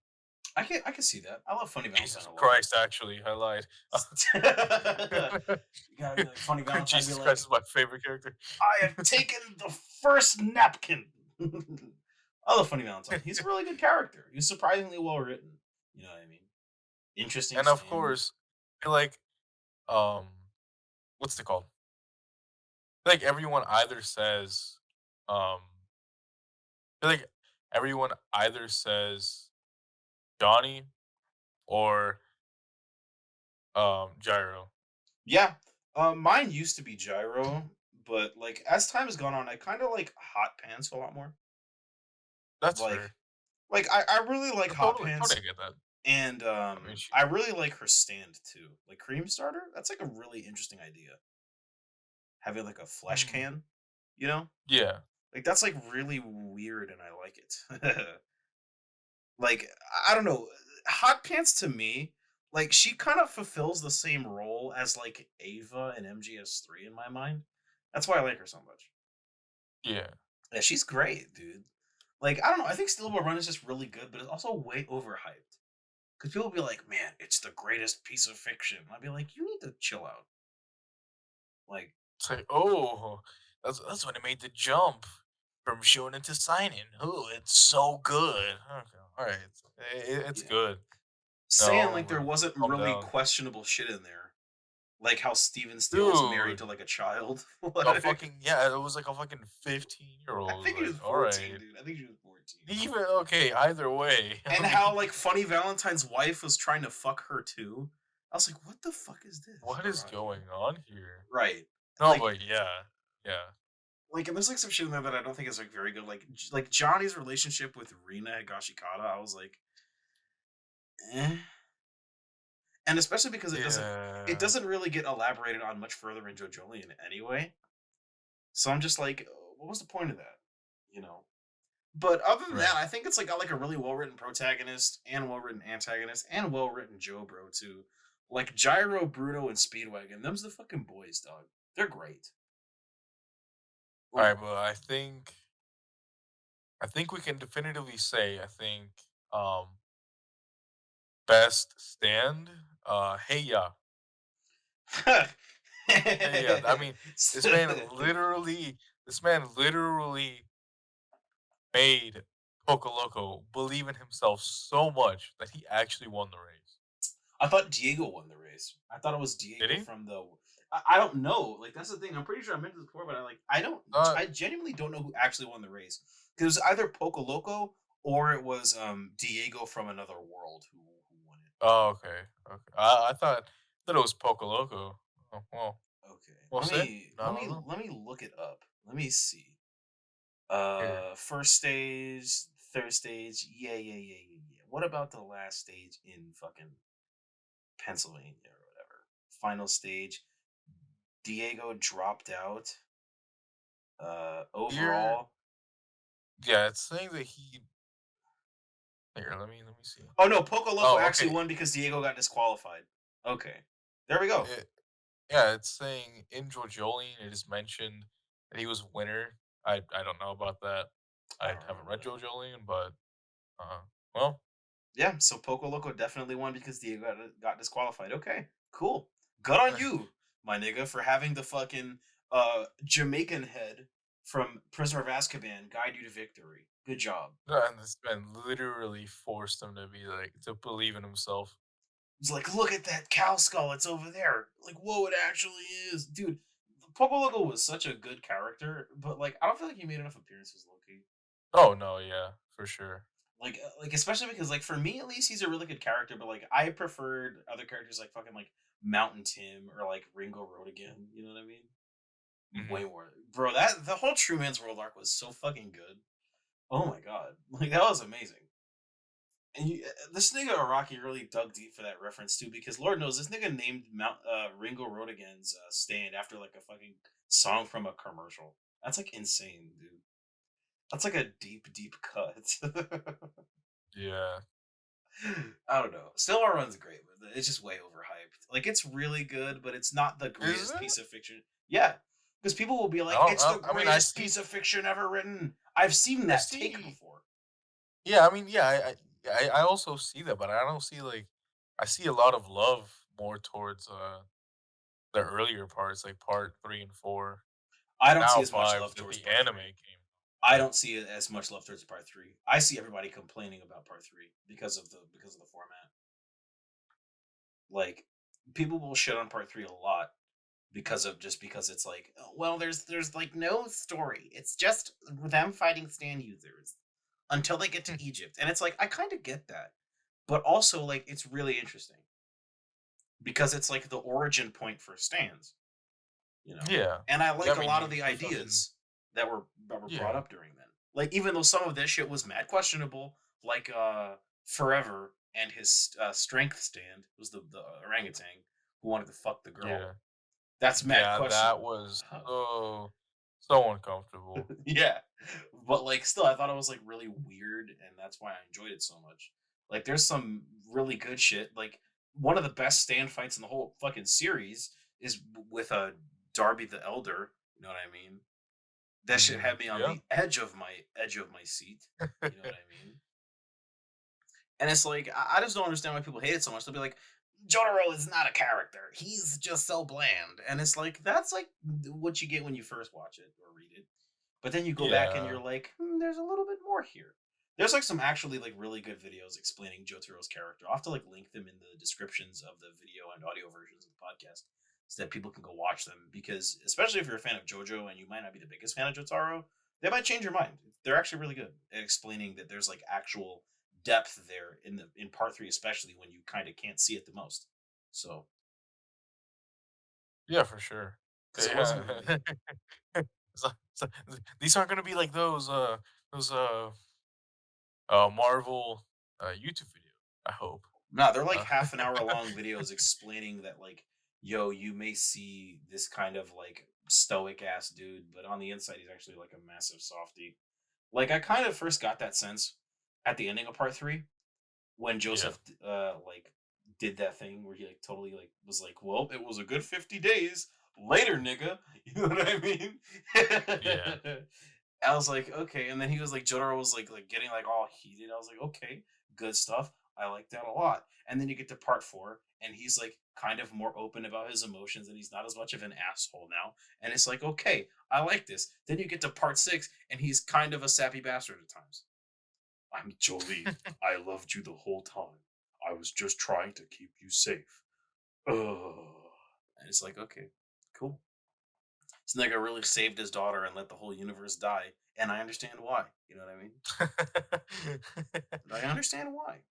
I can see that. I love Funny Valentine Jesus a lot. Christ, actually, I lied. You gotta be like Funny Valentine, be Jesus Christ like, is my favorite character. I have taken the first napkin. I love Funny Valentine. He's a really good character. He's surprisingly well written. You know what I mean? Interesting And of stand. course, I feel like um, what's it called? I feel like everyone either says, I feel like everyone either says Johnny or Gyro. Yeah. Mine used to be Gyro, but like as time has gone on, I kind of like Hot Pants a lot more. That's Like, fair. I really like I Hot totally Pants, get that. and I mean, she, I really like her stand too. Like Cream Starter, that's like a really interesting idea. Having like a flesh mm, can, you know, yeah, like that's like really weird, and I like it. Like, I don't know, Hot Pants to me, like, she kind of fulfills the same role as, like, Ava in MGS3 in my mind. That's why I like her so much. yeah. Yeah, she's great, dude. Like, I don't know, I think Steel Ball Run is just really good, but it's also way overhyped. Because people be like, "Man, it's the greatest piece of fiction." I'd be like, "You need to chill out." Like, It's like, oh, that's when it made the jump from shonen to seinen. Oh, it's so good. Okay, all right, it's yeah. good. Saying, No, like, there wasn't calm really down, questionable shit in there. Like how Steven Steele is married dude. to, like, a child. A Like, fucking yeah, it was like a fucking 15-year I old. think he Like, was all 14, right, dude. I think she was 14. even okay. Either way, I And mean, how like Funny Valentine's wife was trying to fuck her too. I was like, what the fuck is this what going is on here? going on here? Right. No, Like but yeah, yeah, and there's like some shit in there that I don't think is like very good. Like Johnny's relationship with Rina Higashikata, I was like, eh. And especially because it yeah. doesn't really get elaborated on much further in JoJolion anyway. So I'm just like, what was the point of that? You know? But other than that, Right. I think it's like got like a really well written protagonist and well written antagonist and well written Joe Bro too. Like Gyro, Bruno, and Speedwagon. Them's the fucking boys, dog. They're great. All Like, right, but I think we can definitively say um best stand hey yeah. Hey yeah. I mean, this man literally made Poco Loco believe in himself so much that he actually won the race. I thought Diego won the race. I thought it was Did Diego he? from the. I don't know. Like that's the thing. I'm pretty sure I mentioned this before, but I don't. Uh I genuinely don't know who actually won the race. 'Cause it was either Poco Loco or it was Diego from another world who won it. oh okay. Okay. I thought it was Poco Loco. Oh, well, Okay. we'll Let see. me I let don't me know. let me look it up. Let me see. Here. First stage, third stage. Yeah, yeah, yeah, yeah, yeah. What about the last stage in fucking Pennsylvania or whatever? Final stage. Diego dropped out. Here Overall. yeah, it's saying that he Here, let me see. Oh no, Poco Loco Oh, actually okay. won because Diego got disqualified. Okay, there we go. It, yeah, it's saying in Jolene, it is mentioned that he was winner. I don't know about that. I I don't haven't remember read that. Jolene, but uh, well, Yeah, so Poco Loco definitely won because Diego got disqualified. Okay, cool. Good on you, my nigga, for having the fucking Jamaican head from Prisoner of Azkaban guide you to victory. Good job. and this man literally forced him to be like to believe in himself. It's like, look at that cow skull. It's over there. Like, whoa, it actually is, dude. Poco Loco was such a good character, but like, I don't feel like he made enough appearances, Loki. Oh no, yeah, for sure. Like especially because like for me at least he's a really good character, but like I preferred other characters like fucking like Mountain Tim or like Ringo Road again. You know what I mean? Hmm. Way more, bro. That the whole True Man's World arc was so fucking good. Oh my god, like that was amazing. And this nigga Araki really dug deep for that reference too, because Lord knows this nigga named Ringo Rodigan's stand after like a fucking song from a commercial. That's like insane, dude. That's like a deep, deep cut. Yeah. I don't know. Still Our Run's great, but it's just way overhyped. Like it's really good, but it's not the Is greatest it? piece of fiction. Yeah, because people will be I like, don't. "It's the I mean, I greatest see. piece of fiction ever written." I've seen I that take see. before. Yeah, I mean, yeah, I also see that, but I don't see like I see a lot of love more towards the earlier parts, like part 3 and 4. I don't see Now as much 5 love that towards the part anime three. came. I But don't see it as much love towards part three. I see everybody complaining about part three because of the format. Like people will shit on part three a lot because it's like, "Oh, well, there's like no story. It's just them fighting stand users until they get to Egypt." And it's like I kind of get that. But also like it's really interesting because it's like the origin point for stands, you know. yeah, And I yeah. like I a mean, lot of the you fucking ideas that were brought yeah. up during then. Like even though some of this shit was mad questionable, like Forever and his strength stand was the orangutan who wanted to fuck the girl. Yeah. That's mad Yeah, that questionable. was so uncomfortable. Yeah. But like still I thought it was like really weird and that's why I enjoyed it so much. Like there's some really good shit. Like one of the best stand fights in the whole fucking series is with Darby the Elder, you know what I mean? That shit Mhm. had me on Yeah. the edge of my seat. You know what I mean? And it's like I just don't understand why people hate it so much. They'll be like, Jotaro is not a character. He's just so bland. And it's like that's like what you get when you first watch it or read it. But then you go back and Yeah. you're like, there's a little bit more here. There's like some actually like really good videos explaining Jotaro's character. I'll have to like link them in the descriptions of the video and audio versions of the podcast so that people can go watch them. Because especially if you're a fan of JoJo and you might not be the biggest fan of Jotaro, they might change your mind. They're actually really good at explaining that there's like actual depth there in part three, especially when you kind of can't see it the most. So Yeah, for sure. because it Yeah. wasn't really So these aren't gonna be like those Marvel YouTube video. I hope. no, they're like Uh, half an hour long videos explaining that like, yo, you may see this kind of like stoic ass dude, but on the inside he's actually like a massive softie. Like I kind of first got that sense at the ending of part three when yeah. Joseph like did that thing where he like totally like was like, well, it was a good 50 days later, nigga. You know what I mean? Yeah. I was like, okay, and then he was like, Jotaro was like getting like all heated. I was like, okay, good stuff. I like that a lot. And then you get to part four, and he's like kind of more open about his emotions, and he's not as much of an asshole now. And it's like, okay, I like this. Then you get to part six, and he's kind of a sappy bastard at times. I'm Jolene. I loved you the whole time. I was just trying to keep you safe. Ugh. And it's like, okay, cool. This nigga really saved his daughter and let the whole universe die. And I understand why. You know what I mean? I understand why.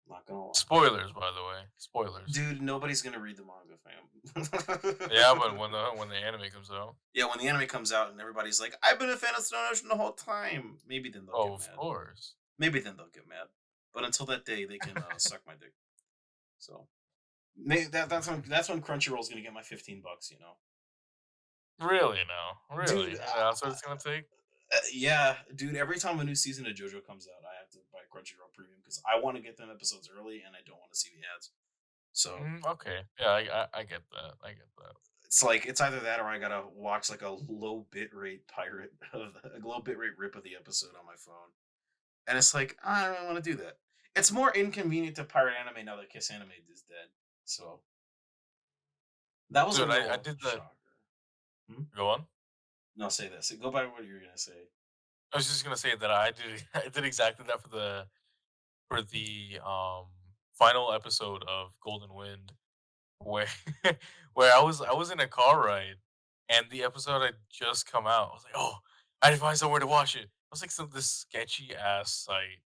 Not gonna lie. Spoilers, by the way. Spoilers. Dude, nobody's gonna read the manga, fam. Yeah, but when the anime comes out, Yeah, when the anime comes out and everybody's like, I've been a fan of Stone Ocean the whole time. Maybe then they'll oh, get of mad. course. Maybe then they'll get mad. But until that day, they can suck my dick. So that's when Crunchyroll's gonna get my $15. You know, Really now, really. dude. That's what it's gonna take. Yeah, dude. Every time a new season of JoJo comes out, I have to buy Crunchyroll Premium because I want to get them episodes early and I don't want to see the ads. So Okay. Yeah, I get that. I get that. it's like it's either that or I gotta watch like a low bitrate pirate of a low bitrate rip of the episode on my phone. And it's like, I don't want to do that. It's more inconvenient to pirate anime now that Kiss Anime is dead. So that was a Dude, I real did that. shocker. Hmm? Go on. No, say this. Go by what you were gonna say. I was just gonna say that I did I did exactly that for the final episode of Golden Wind where where I was in a car ride and the episode had just come out. I was like, oh, I didn't find somewhere to watch it. I was like some this sketchy ass site.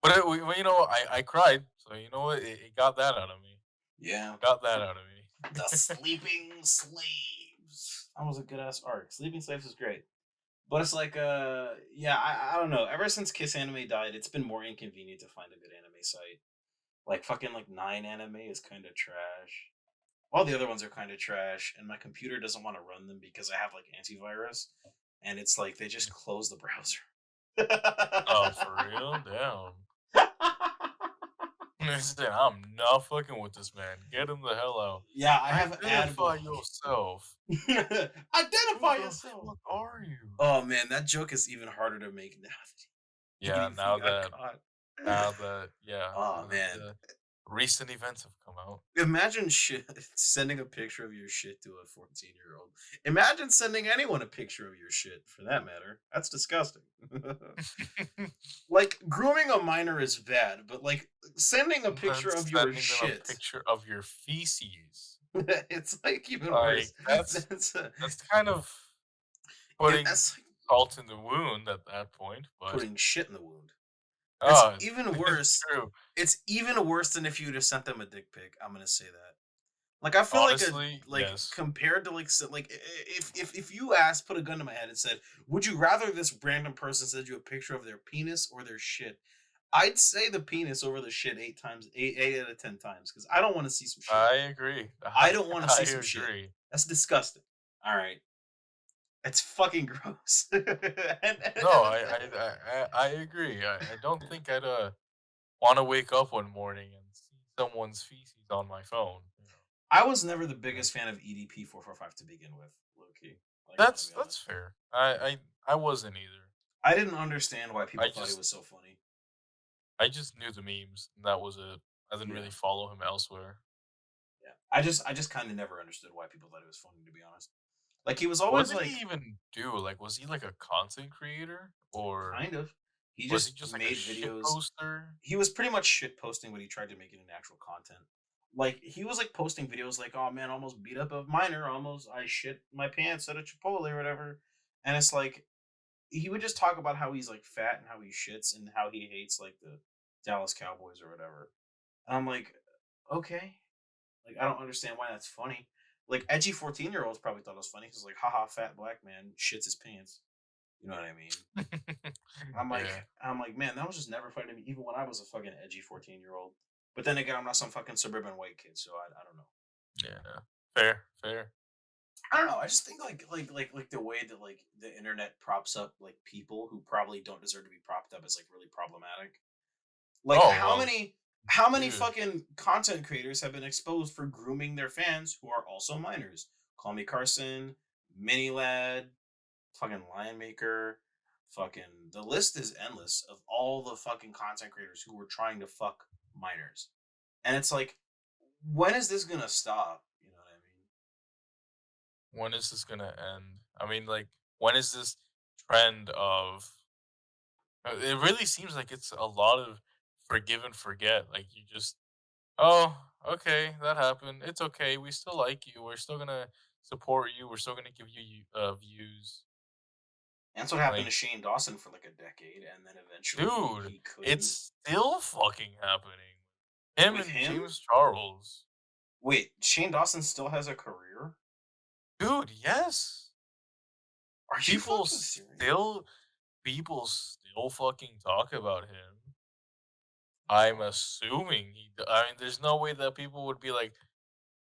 But I cried. So you know what? It got that out of me. Yeah. Got that out of The me. Sleeping Slaves. That was a good ass arc. Sleeping Slaves is great. But it's like yeah, I don't know. Ever since Kiss Anime died, it's been more inconvenient to find a good anime site. Like fucking like Nine Anime is kind of trash. All the other ones are kind of trash, and my computer doesn't want to run them because I have like antivirus, and it's like they just close the browser. Oh, for real? Damn. Listen, I'm not fucking with this man. Get him the hell out. Yeah, I have ad Identify block. yourself. Who Identify the yourself. fuck are you? Oh man, that joke is even harder to make now. Yeah, Even if he got caught. yeah, Oh man, the recent events have come out. imagine shit sending a picture of your shit to a 14-year-old. Imagine sending anyone a picture of your shit, for that matter. That's disgusting. Like grooming a minor is bad, but like sending a picture Then of your sending them a shit, picture of your feces. it's like even Like worse. that's That's that's kind of putting that's like salt in the wound at that point, but putting shit in the wound. It's oh, even it's worse. true. It's even worse than if you'd have sent them a dick pic. I'm gonna say that. Like I feel like Honestly, yes. compared to if you asked, put a gun to my head and said, would you rather this random person send you a picture of their penis or their shit? I'd say the penis over the shit 8 times, eight out of 10 times, because I don't want to see some shit. I agree. I don't want to I see some shit. agree. That's disgusting. All right, it's fucking gross. No, I agree. I don't think I'd want to wake up one morning and see someone's feces on my phone. I was never the Yeah. biggest fan of EDP 445 to begin with, low key. Like I'm gonna That's be that's honest. fair. I wasn't either. I didn't understand why I people thought he just was so funny. I just knew the memes, and that was it. I didn't Yeah. really follow him elsewhere. Yeah. I just kind of never understood why people thought it was funny, to be honest. Like he was What always did he like even do? Like, was he like a content creator, or kind of. He was he just just like a made shit videos. poster? He was pretty much shit posting, but he tried to make it into actual content. Like he was like posting videos like, "Oh man, almost beat up a minor. Almost I shit my pants at a Chipotle or whatever." And it's like he would just talk about how he's like fat and how he shits and how he hates like the Dallas Cowboys or whatever. And I'm like, okay, like I don't understand why that's funny. Like edgy 14-year-olds probably thought it was funny because like, haha, fat black man shits his pants. You know what I mean? Yeah, I'm like, man, that was just never funny to me, even when I was a fucking edgy 14-year-old. But then again, I'm not some fucking suburban white kid, so I don't know. yeah. Fair, fair. I don't know. I just think like the way that like the internet props up like people who probably don't deserve to be propped up is like really problematic. Like Oh well, how many dude. fucking content creators have been exposed for grooming their fans who are also minors? Call Me Carson, Mini Lad, fucking Lion Maker, fucking the list is endless of all the fucking content creators who were trying to fuck minors. And it's like, when is this gonna stop? You know what I mean? When is this gonna end? I mean, like, when is this trend of? It really seems like it's a lot of forgive and forget. Like you just, oh, okay, that happened. It's okay. We still like you. We're still gonna support you. We're still gonna give you views. And that's what happened to Like, Shane Dawson for like a decade, and then eventually dude, he couldn't. it's still fucking happening. Him With and him? James Charles. Wait, Shane Dawson still has a career? Dude, yes. Are you People fucking serious? still people still fucking talk about him. I'm assuming I mean, there's no way that people would be like,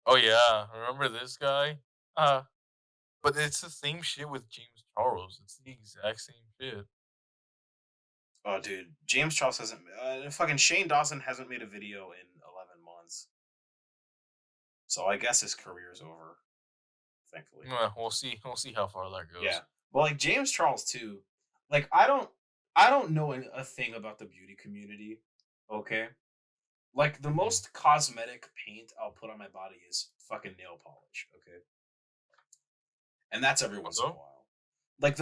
"Oh yeah, remember this guy?" Uh, but it's the same shit with James Charles. It's the exact same shit. Oh, dude, James Charles hasn't. Fucking Shane Dawson hasn't made a video in 11 months, so I guess his career's over. Thankfully, We'll see. We'll see how far that yeah. goes. But like James Charles too, like I don't know a thing about the beauty community. Okay, like the Mm. most cosmetic paint I'll put on my body is fucking nail polish. Okay, and that's every once in a Also, while. Like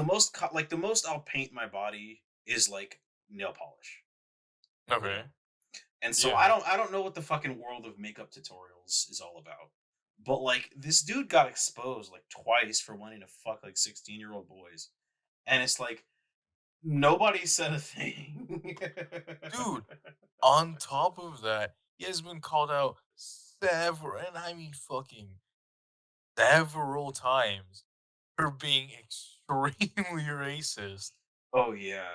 the most I'll paint my body is like nail polish. You know, okay, and so I yeah. don't I don't know what the fucking world of makeup tutorials is all about. But like this dude got exposed like twice for wanting to fuck like 16-year-old boys. And it's like nobody said a thing. Dude, on top of that, he has been called out several, and I mean fucking several times for being extremely racist. Oh yeah.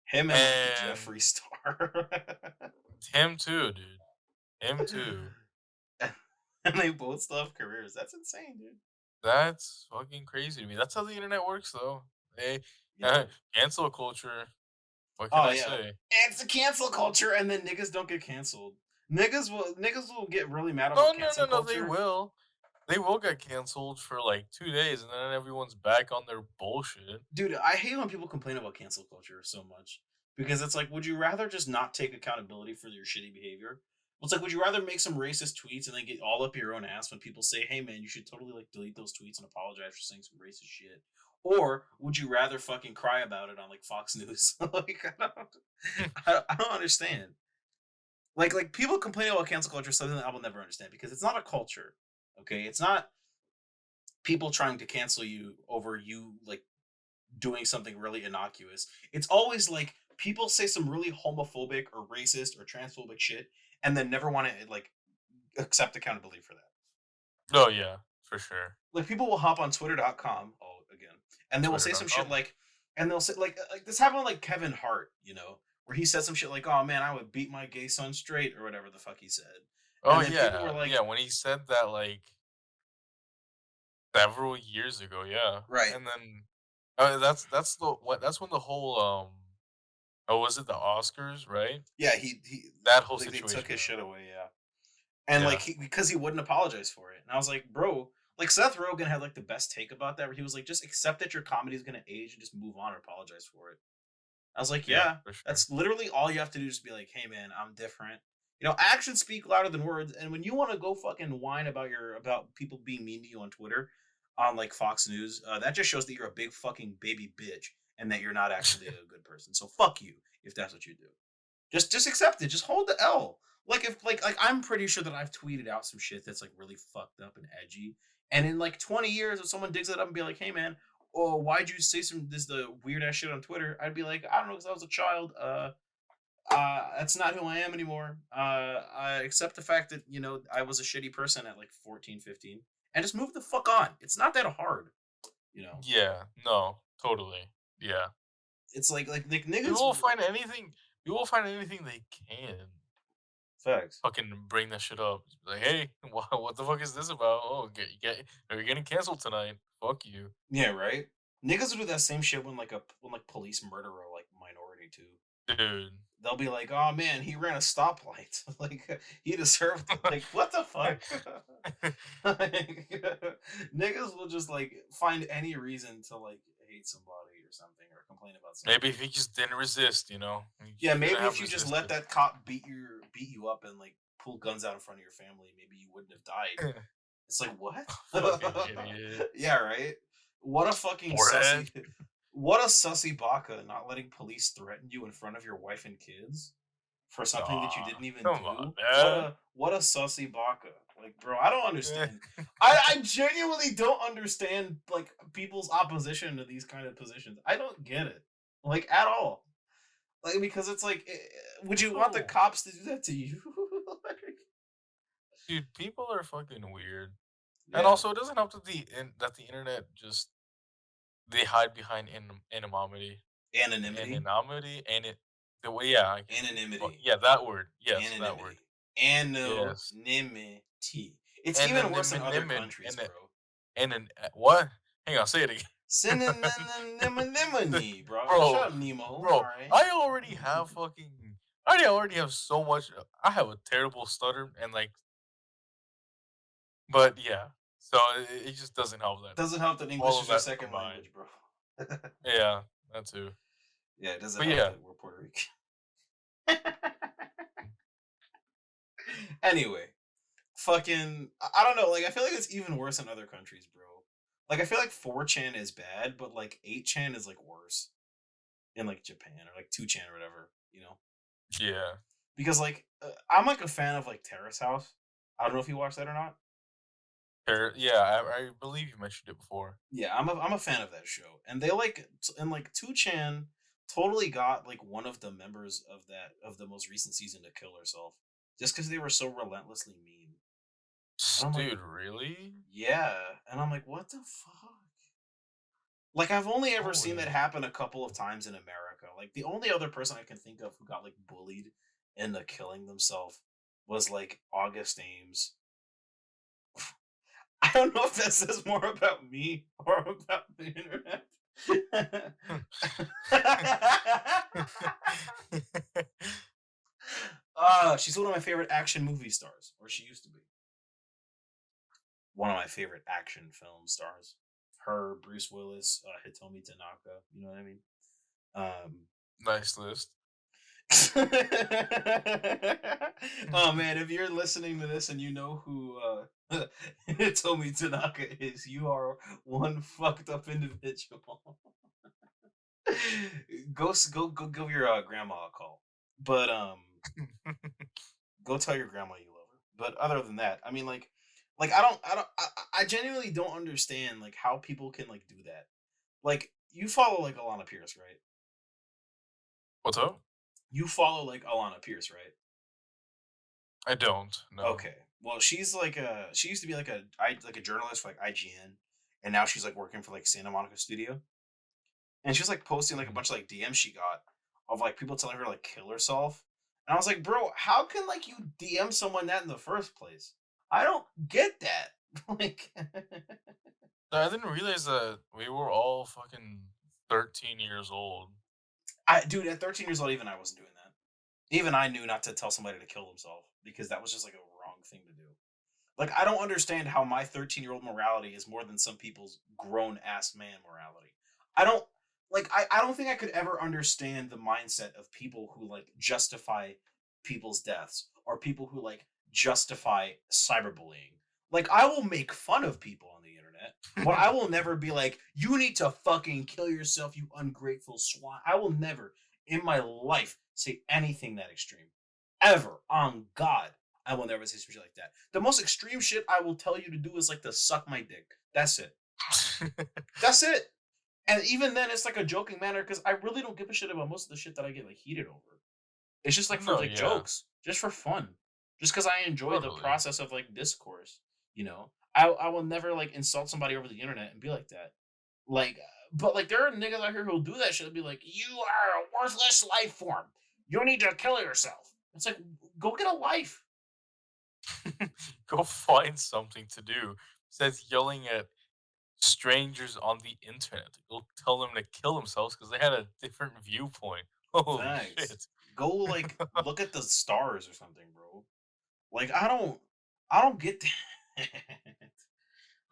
Him and like the Jeffree And Star. him too, dude. Him too. And they both still have careers. That's insane, dude. That's fucking crazy to me. That's how the internet works, though. They Yeah. cancel culture. What can Oh I yeah. say? It's a cancel culture and then niggas don't get canceled. Niggas will get really mad No, about no, cancel no, no. They culture. will. They will get canceled for like 2 days, and then everyone's back on their bullshit. Dude, I hate when people complain about cancel culture so much because it's like, would you rather just not take accountability for your shitty behavior? Well, it's like, would you rather make some racist tweets and then get all up your own ass when people say, "Hey, man, you should totally like delete those tweets and apologize for saying some racist shit," or would you rather fucking cry about it on like Fox News? Like, I don't understand. Like people complain about cancel culture, is something that I will never understand because it's not a culture. Okay, it's not people trying to cancel you over you like doing something really innocuous. It's always like people say some really homophobic or racist or transphobic shit and then never want to like accept accountability for that. Oh yeah, for sure. Like people will hop on twitter.com again and they will say some shit Twitter.com. like and they'll say like this happened with, like Kevin Hart, where he said some shit like, "Oh man, I would beat my gay son straight" or whatever the fuck he said. Oh And then people yeah, were yeah. like, When he said that like several years ago, yeah, right. and then that's the what that's when the whole oh, was it the Oscars, right? Yeah, he That whole like they took situation his went shit on. away, yeah. And like Yeah, because he wouldn't apologize for it. And I was like, bro, like Seth Rogen had like the best take about that where he was like, just accept that your comedy is gonna age and just move on and apologize for it. I was like, yeah, yeah, for sure. that's literally all you have to do, just be like, hey man, I'm different. Actions speak louder than words. And when you want to go fucking whine about people being mean to you on Twitter, on like Fox News, that just shows that you're a big fucking baby bitch and that you're not actually a good person. So fuck you if that's what you do. Just accept it. Just hold the L. Like if like I'm pretty sure that I've tweeted out some shit that's like really fucked up and edgy. And in like 20 years, if someone digs it up and be like, "Hey man, oh why'd you say the weird ass shit on Twitter?" I'd be like, "I don't know, because I was a child. That's not who I am anymore. I accept the fact that I was a shitty person at like 14, 15, and just move the fuck on. It's not that hard. You know, Yeah, no, totally. Yeah, it's like people niggas will find anything. People will find anything they can. facts. Fucking bring that shit up. Just be like, hey, what the fuck is this about? Oh, are you getting canceled tonight? Fuck you, Yeah, right. Niggas will do that same shit when police murder a like minority too. dude. They'll be like, "Oh man, he ran a stoplight. Like he deserved it." Like what the fuck? Like, niggas will just like find any reason to like hate somebody or something or complain about Maybe something. if he just didn't resist, you Yeah, shouldn't maybe have if you just let resisted. that cop beat you up and like pull guns out in front of your family, maybe you wouldn't have died. It's like, what? Fucking idiot. Yeah, right? What a fucking Forehead. sussy. What a sussy baka not letting police threaten you in front of your wife and kids for something that you Nah, didn't even come on, do. What man. a sussy baka. Like, bro, I don't Eh, understand. I genuinely don't understand like people's opposition to these kind of positions. I don't get it. Like at all. Like because it's like would you want the People, cops to do that to you? Like, dude, people are fucking weird. And yeah. also, it doesn't help that the internet just they hide behind anonymity, Anonymity. and it the way yeah, Anonymity. yeah, that word, yes, that word, Anonymity. yes, Anonymity. It's even worse in other countries, and bro. what? Hang on, say it again. Cinnamon, bro. bro, Shut up, Nemo. All bro. right. I already have fucking. I already have so much. I have a terrible stutter, and like, but yeah. So it just doesn't help that Doesn't help that English all is of your that second combined. language, bro. Yeah, that too. Yeah, it doesn't But help yeah, that we're Puerto Rican. Anyway, fucking, I don't know. Like, I feel like it's even worse in other countries, bro. Like, I feel like 4chan is bad, but like 8chan is like worse in like Japan or like 2chan or whatever, you know? yeah. Because like I'm like a fan of like Terrace House. I don't know if you watched that or not. Yeah, I believe you mentioned it before. Yeah, I'm a fan of that show, and they like and like 2chan totally got like one of the members of the most recent season to kill herself just because they were so relentlessly mean. And I'm like, Dude, really? yeah, and I'm like, what the fuck? Like I've only ever seen that Holy. happen a couple of times in America. Like the only other person I can think of who got like bullied into killing themselves was like August Ames. I don't know if that says more about me or about the internet. She's one of my favorite action movie stars, or she used to be one of my favorite action film stars. Her, Bruce Willis, Hitomi Tanaka. You know what I mean? Nice list. Oh man, if you're listening to this and you know who Hitomi Tanaka is, you are one fucked up individual. Go give your grandma a call. But go tell your grandma you love her. But other than that, I mean like I genuinely don't understand like how people can like do that. Like you follow like Alana Pierce, right? What's up? You follow like Alana Pierce, right? I don't. No. Okay. Well, she used to be like a journalist for like IGN, and now she's like working for like Santa Monica Studio. And she was like posting like a Mhm. bunch of like DMs she got of like people telling her to like kill herself. And I was like, bro, how can like you DM someone that in the first place? I don't get that. Like, I didn't realize that we were all fucking 13 years old. dude, at 13 years old, even I wasn't doing that. Even I knew not to tell somebody to kill themselves because that was just like a wrong thing to do. Like, I don't understand how my 13-year-old morality is more than some people's grown ass man morality. I don't I don't think I could ever understand the mindset of people who like justify people's deaths or people who like justify cyberbullying. Like I will make fun of people on the internet, but I will never be like, you need to fucking kill yourself, you ungrateful swine. I will never in my life say anything that extreme. Ever. On God. I will never say some shit like that. The most extreme shit I will tell you to do is like to suck my dick. That's it. That's it. And even then, it's like a joking manner because I really don't give a shit about most of the shit that I get like heated over. It's just like for No, like yeah, jokes, just for fun, just because I enjoy the totally. process of like discourse. You know, I will never like insult somebody over the internet and be like that. Like, but like there are niggas out here who'll do that shit and be like, "You are a worthless life form. You need to kill yourself." It's like, go get a life. Go find something to do. Says yelling at strangers on the internet. Go tell them to kill themselves because they had a different viewpoint. Holy Thanks. shit. Go like look at the stars or something, bro. Like I don't get that.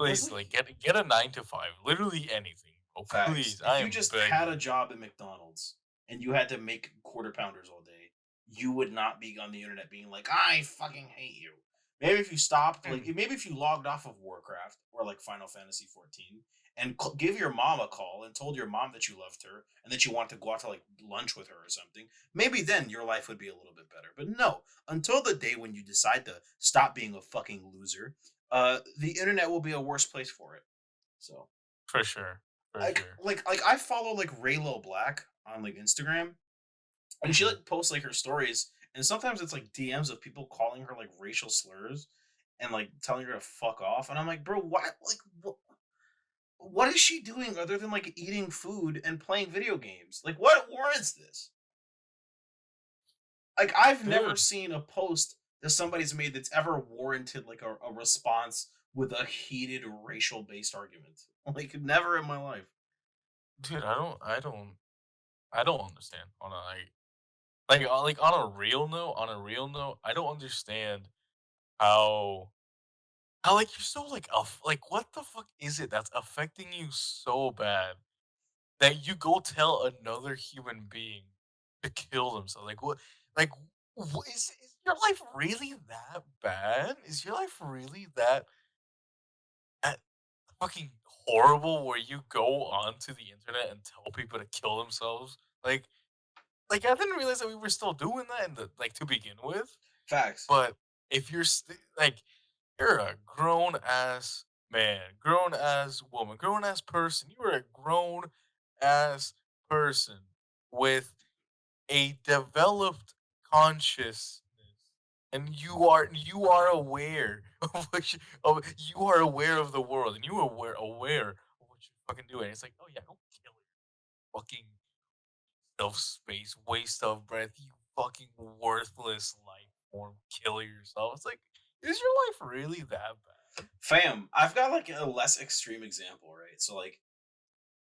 It's Please, like like, get a 9 to 5. Literally anything. Oh, facts. please. If I you am just had a begging. job at McDonald's and you had to make quarter pounders all day, you would not be on the internet being like, I fucking hate you. Maybe if you stopped, like Mm, maybe if you logged off of Warcraft or like Final Fantasy 14 and give your mom a call and told your mom that you loved her and that you want to go out to like lunch with her or something, maybe then your life would be a little bit better. But no, until the day when you decide to stop being a fucking loser, the internet will be a worse place for it. So for sure. For sure. like I follow like Raylo Black on like Instagram, and she Mhm. like posts like her stories, and sometimes it's like DMs of people calling her like racial slurs and like telling her to fuck off, and I'm like, bro, what is she doing other than like eating food and playing video games? Like, what warrants this? Like, I've never Dude, seen a post that somebody's made that's ever warranted like a response with a heated racial based argument. Like, never in my life. dude, I don't understand on a like on a real note, I don't understand how like you're so like like what the fuck is it that's affecting you so bad that you go tell another human being to kill themselves? Like what? Like is your life really that bad? Is your life really that fucking horrible where you go onto the internet and tell people to kill themselves? Like I didn't realize that we were still doing that in the like to begin with. Facts. But if you're like you're a grown ass man, grown ass woman, grown ass person. You are a grown ass person with a developed consciousness, and you are aware of you are aware of the world, and you are aware of what you're fucking doing. It's like, oh yeah, go kill it, fucking of space, waste of breath, you fucking worthless life form, kill yourself. It's like, is your life really that bad? Fam, I've got like a less extreme example, right? So like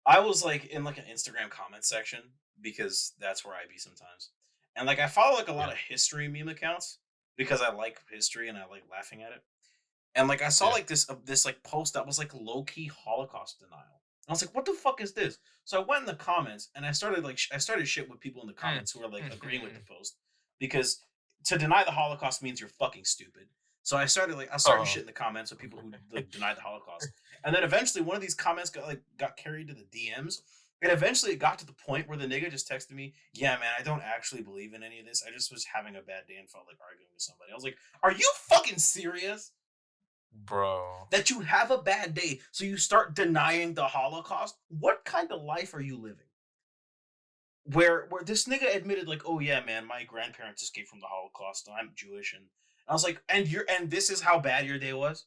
I was like in like an Instagram comment section because that's where I be sometimes. And like I follow like a lot Yeah, of history meme accounts because I like history and I like laughing at it. And like I saw yeah. like this like post that was like low key Holocaust denial. I was like, what the fuck is this? So I went in the comments and I started like I started shit with people in the Mm. comments who are like agreeing with the post because to deny the Holocaust means you're fucking stupid. So I started Oh. shit in the comments with people who like deny the Holocaust, and then eventually one of these comments got carried to the DMs, and eventually it got to the point where the nigga just texted me, "Yeah, man, I don't actually believe in any of this. I just was having a bad day and felt like arguing with somebody." I was like, "Are you fucking serious?" Bro. That you have a bad day, so you start denying the Holocaust? What kind of life are you living? Where this nigga admitted, like, oh yeah, man, my grandparents escaped from the Holocaust, and I'm Jewish, and I was like, and this is how bad your day was?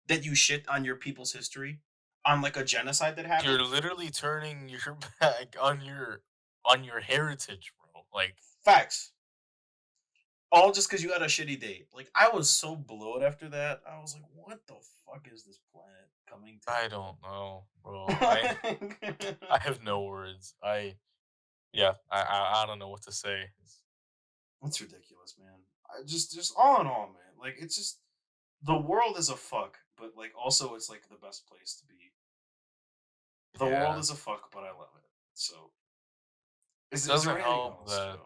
That you shit on your people's history? On like a genocide that You're happened? literally turning your back on your heritage, bro. Like, Facts. All just because you had a shitty day. Like, I was so blowed after that. I was like, what the fuck is this planet coming I don't know, bro. to? I have no words. Yeah, I don't know what to say. That's ridiculous, man. I just all in all, man. Like it's just the world is a fuck, but like also it's like the best place to be. The world Yeah. is a fuck, but I love it. So is there Doesn't anything help else, that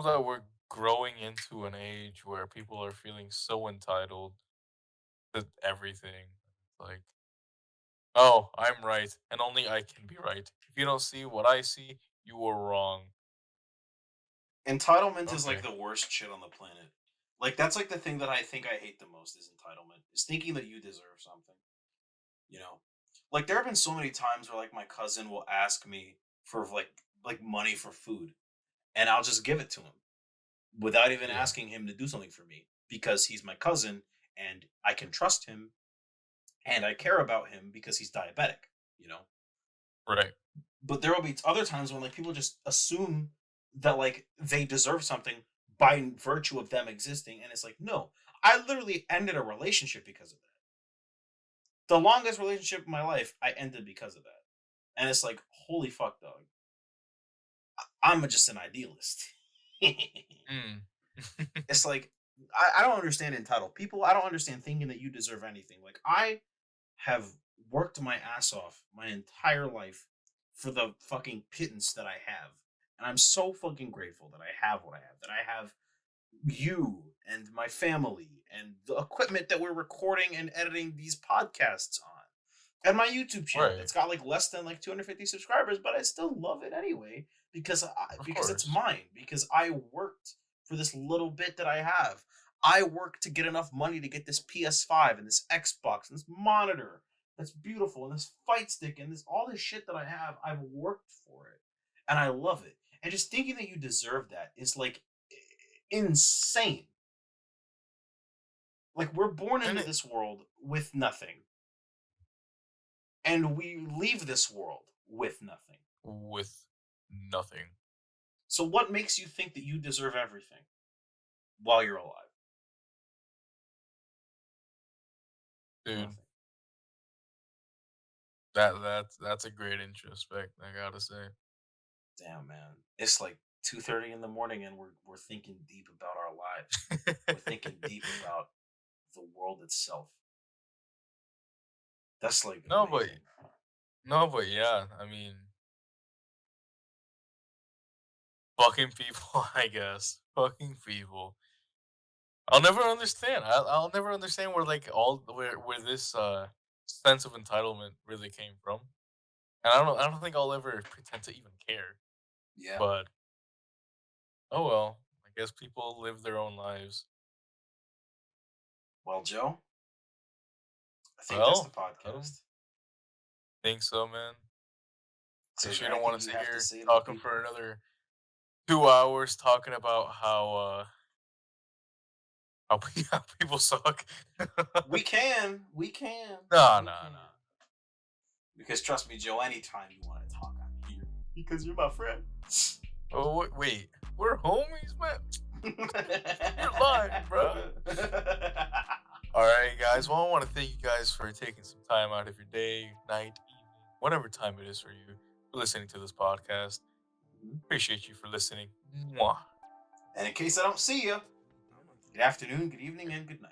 Joe? we're growing into an age where people are feeling so entitled to everything. Like, oh, I'm right, and only I can be right. If you don't see what I see, you are wrong. Entitlement is like Okay. the worst shit on the planet. Like that's like the thing that I think I hate the most is entitlement. Is thinking that you deserve something. You know? Like there have been so many times where like my cousin will ask me for like money for food and I'll just give it to him without even Yeah. asking him to do something for me because he's my cousin and I can trust him and I care about him because he's diabetic, you know. Right. But there will be other times when like people just assume that like they deserve something by virtue of them existing and it's like no, I literally ended a relationship because of that. The longest relationship in my life I ended because of that. And it's like holy fuck dog. I'm just an idealist. Mm. It's like I don't understand entitled people. I don't understand thinking that you deserve anything. Like I have worked my ass off my entire life for the fucking pittance that I have. And I'm so fucking grateful that I have what I have, that I have you and my family and the equipment that we're recording and editing these podcasts on. And my YouTube channel Right. that's got like less than like 250 subscribers, but I still love it anyway Of because it's course. mine because I worked for this little bit that I have. I worked to get enough money to get this PS5 and this Xbox and this monitor that's beautiful and this fight stick and this all this shit that I have. I've worked for it and I love it. And just thinking that you deserve that is like insane. Like we're born And into it this world with nothing and we leave this world with nothing. with nothing. So what makes you think that you deserve everything while you're alive? Dude. Nothing. That's a great introspect, I gotta say. Damn, man. It's like 2:30 in the morning and we're thinking deep about our lives. We're thinking deep about the world itself. That's like no, but amazing. no, but yeah, I mean, fucking people, I guess. Fucking people. I'll never understand. I'll never understand where like all where this sense of entitlement really came from. And I don't think I'll ever pretend to even care. Yeah. But oh well. I guess people live their own lives. Well, Joe, I think that's the Well, I don't podcast. think so, man. So is Guess there you don't anything want to you sit have to here say to the talking for people? another 2 hours talking about how, how people suck. We can, Nah, we nah, can. nah. Because trust me, Joe, anytime you want to talk, I'm here. Because you're my friend. Oh wait, we're homies, man. You're lying, bro. All right, guys. Well, I want to thank you guys for taking some time out of your day, night, evening, whatever time it is for you, for listening to this podcast. Appreciate you for listening. Mwah. And in case I don't see you, good afternoon, good evening, and good night.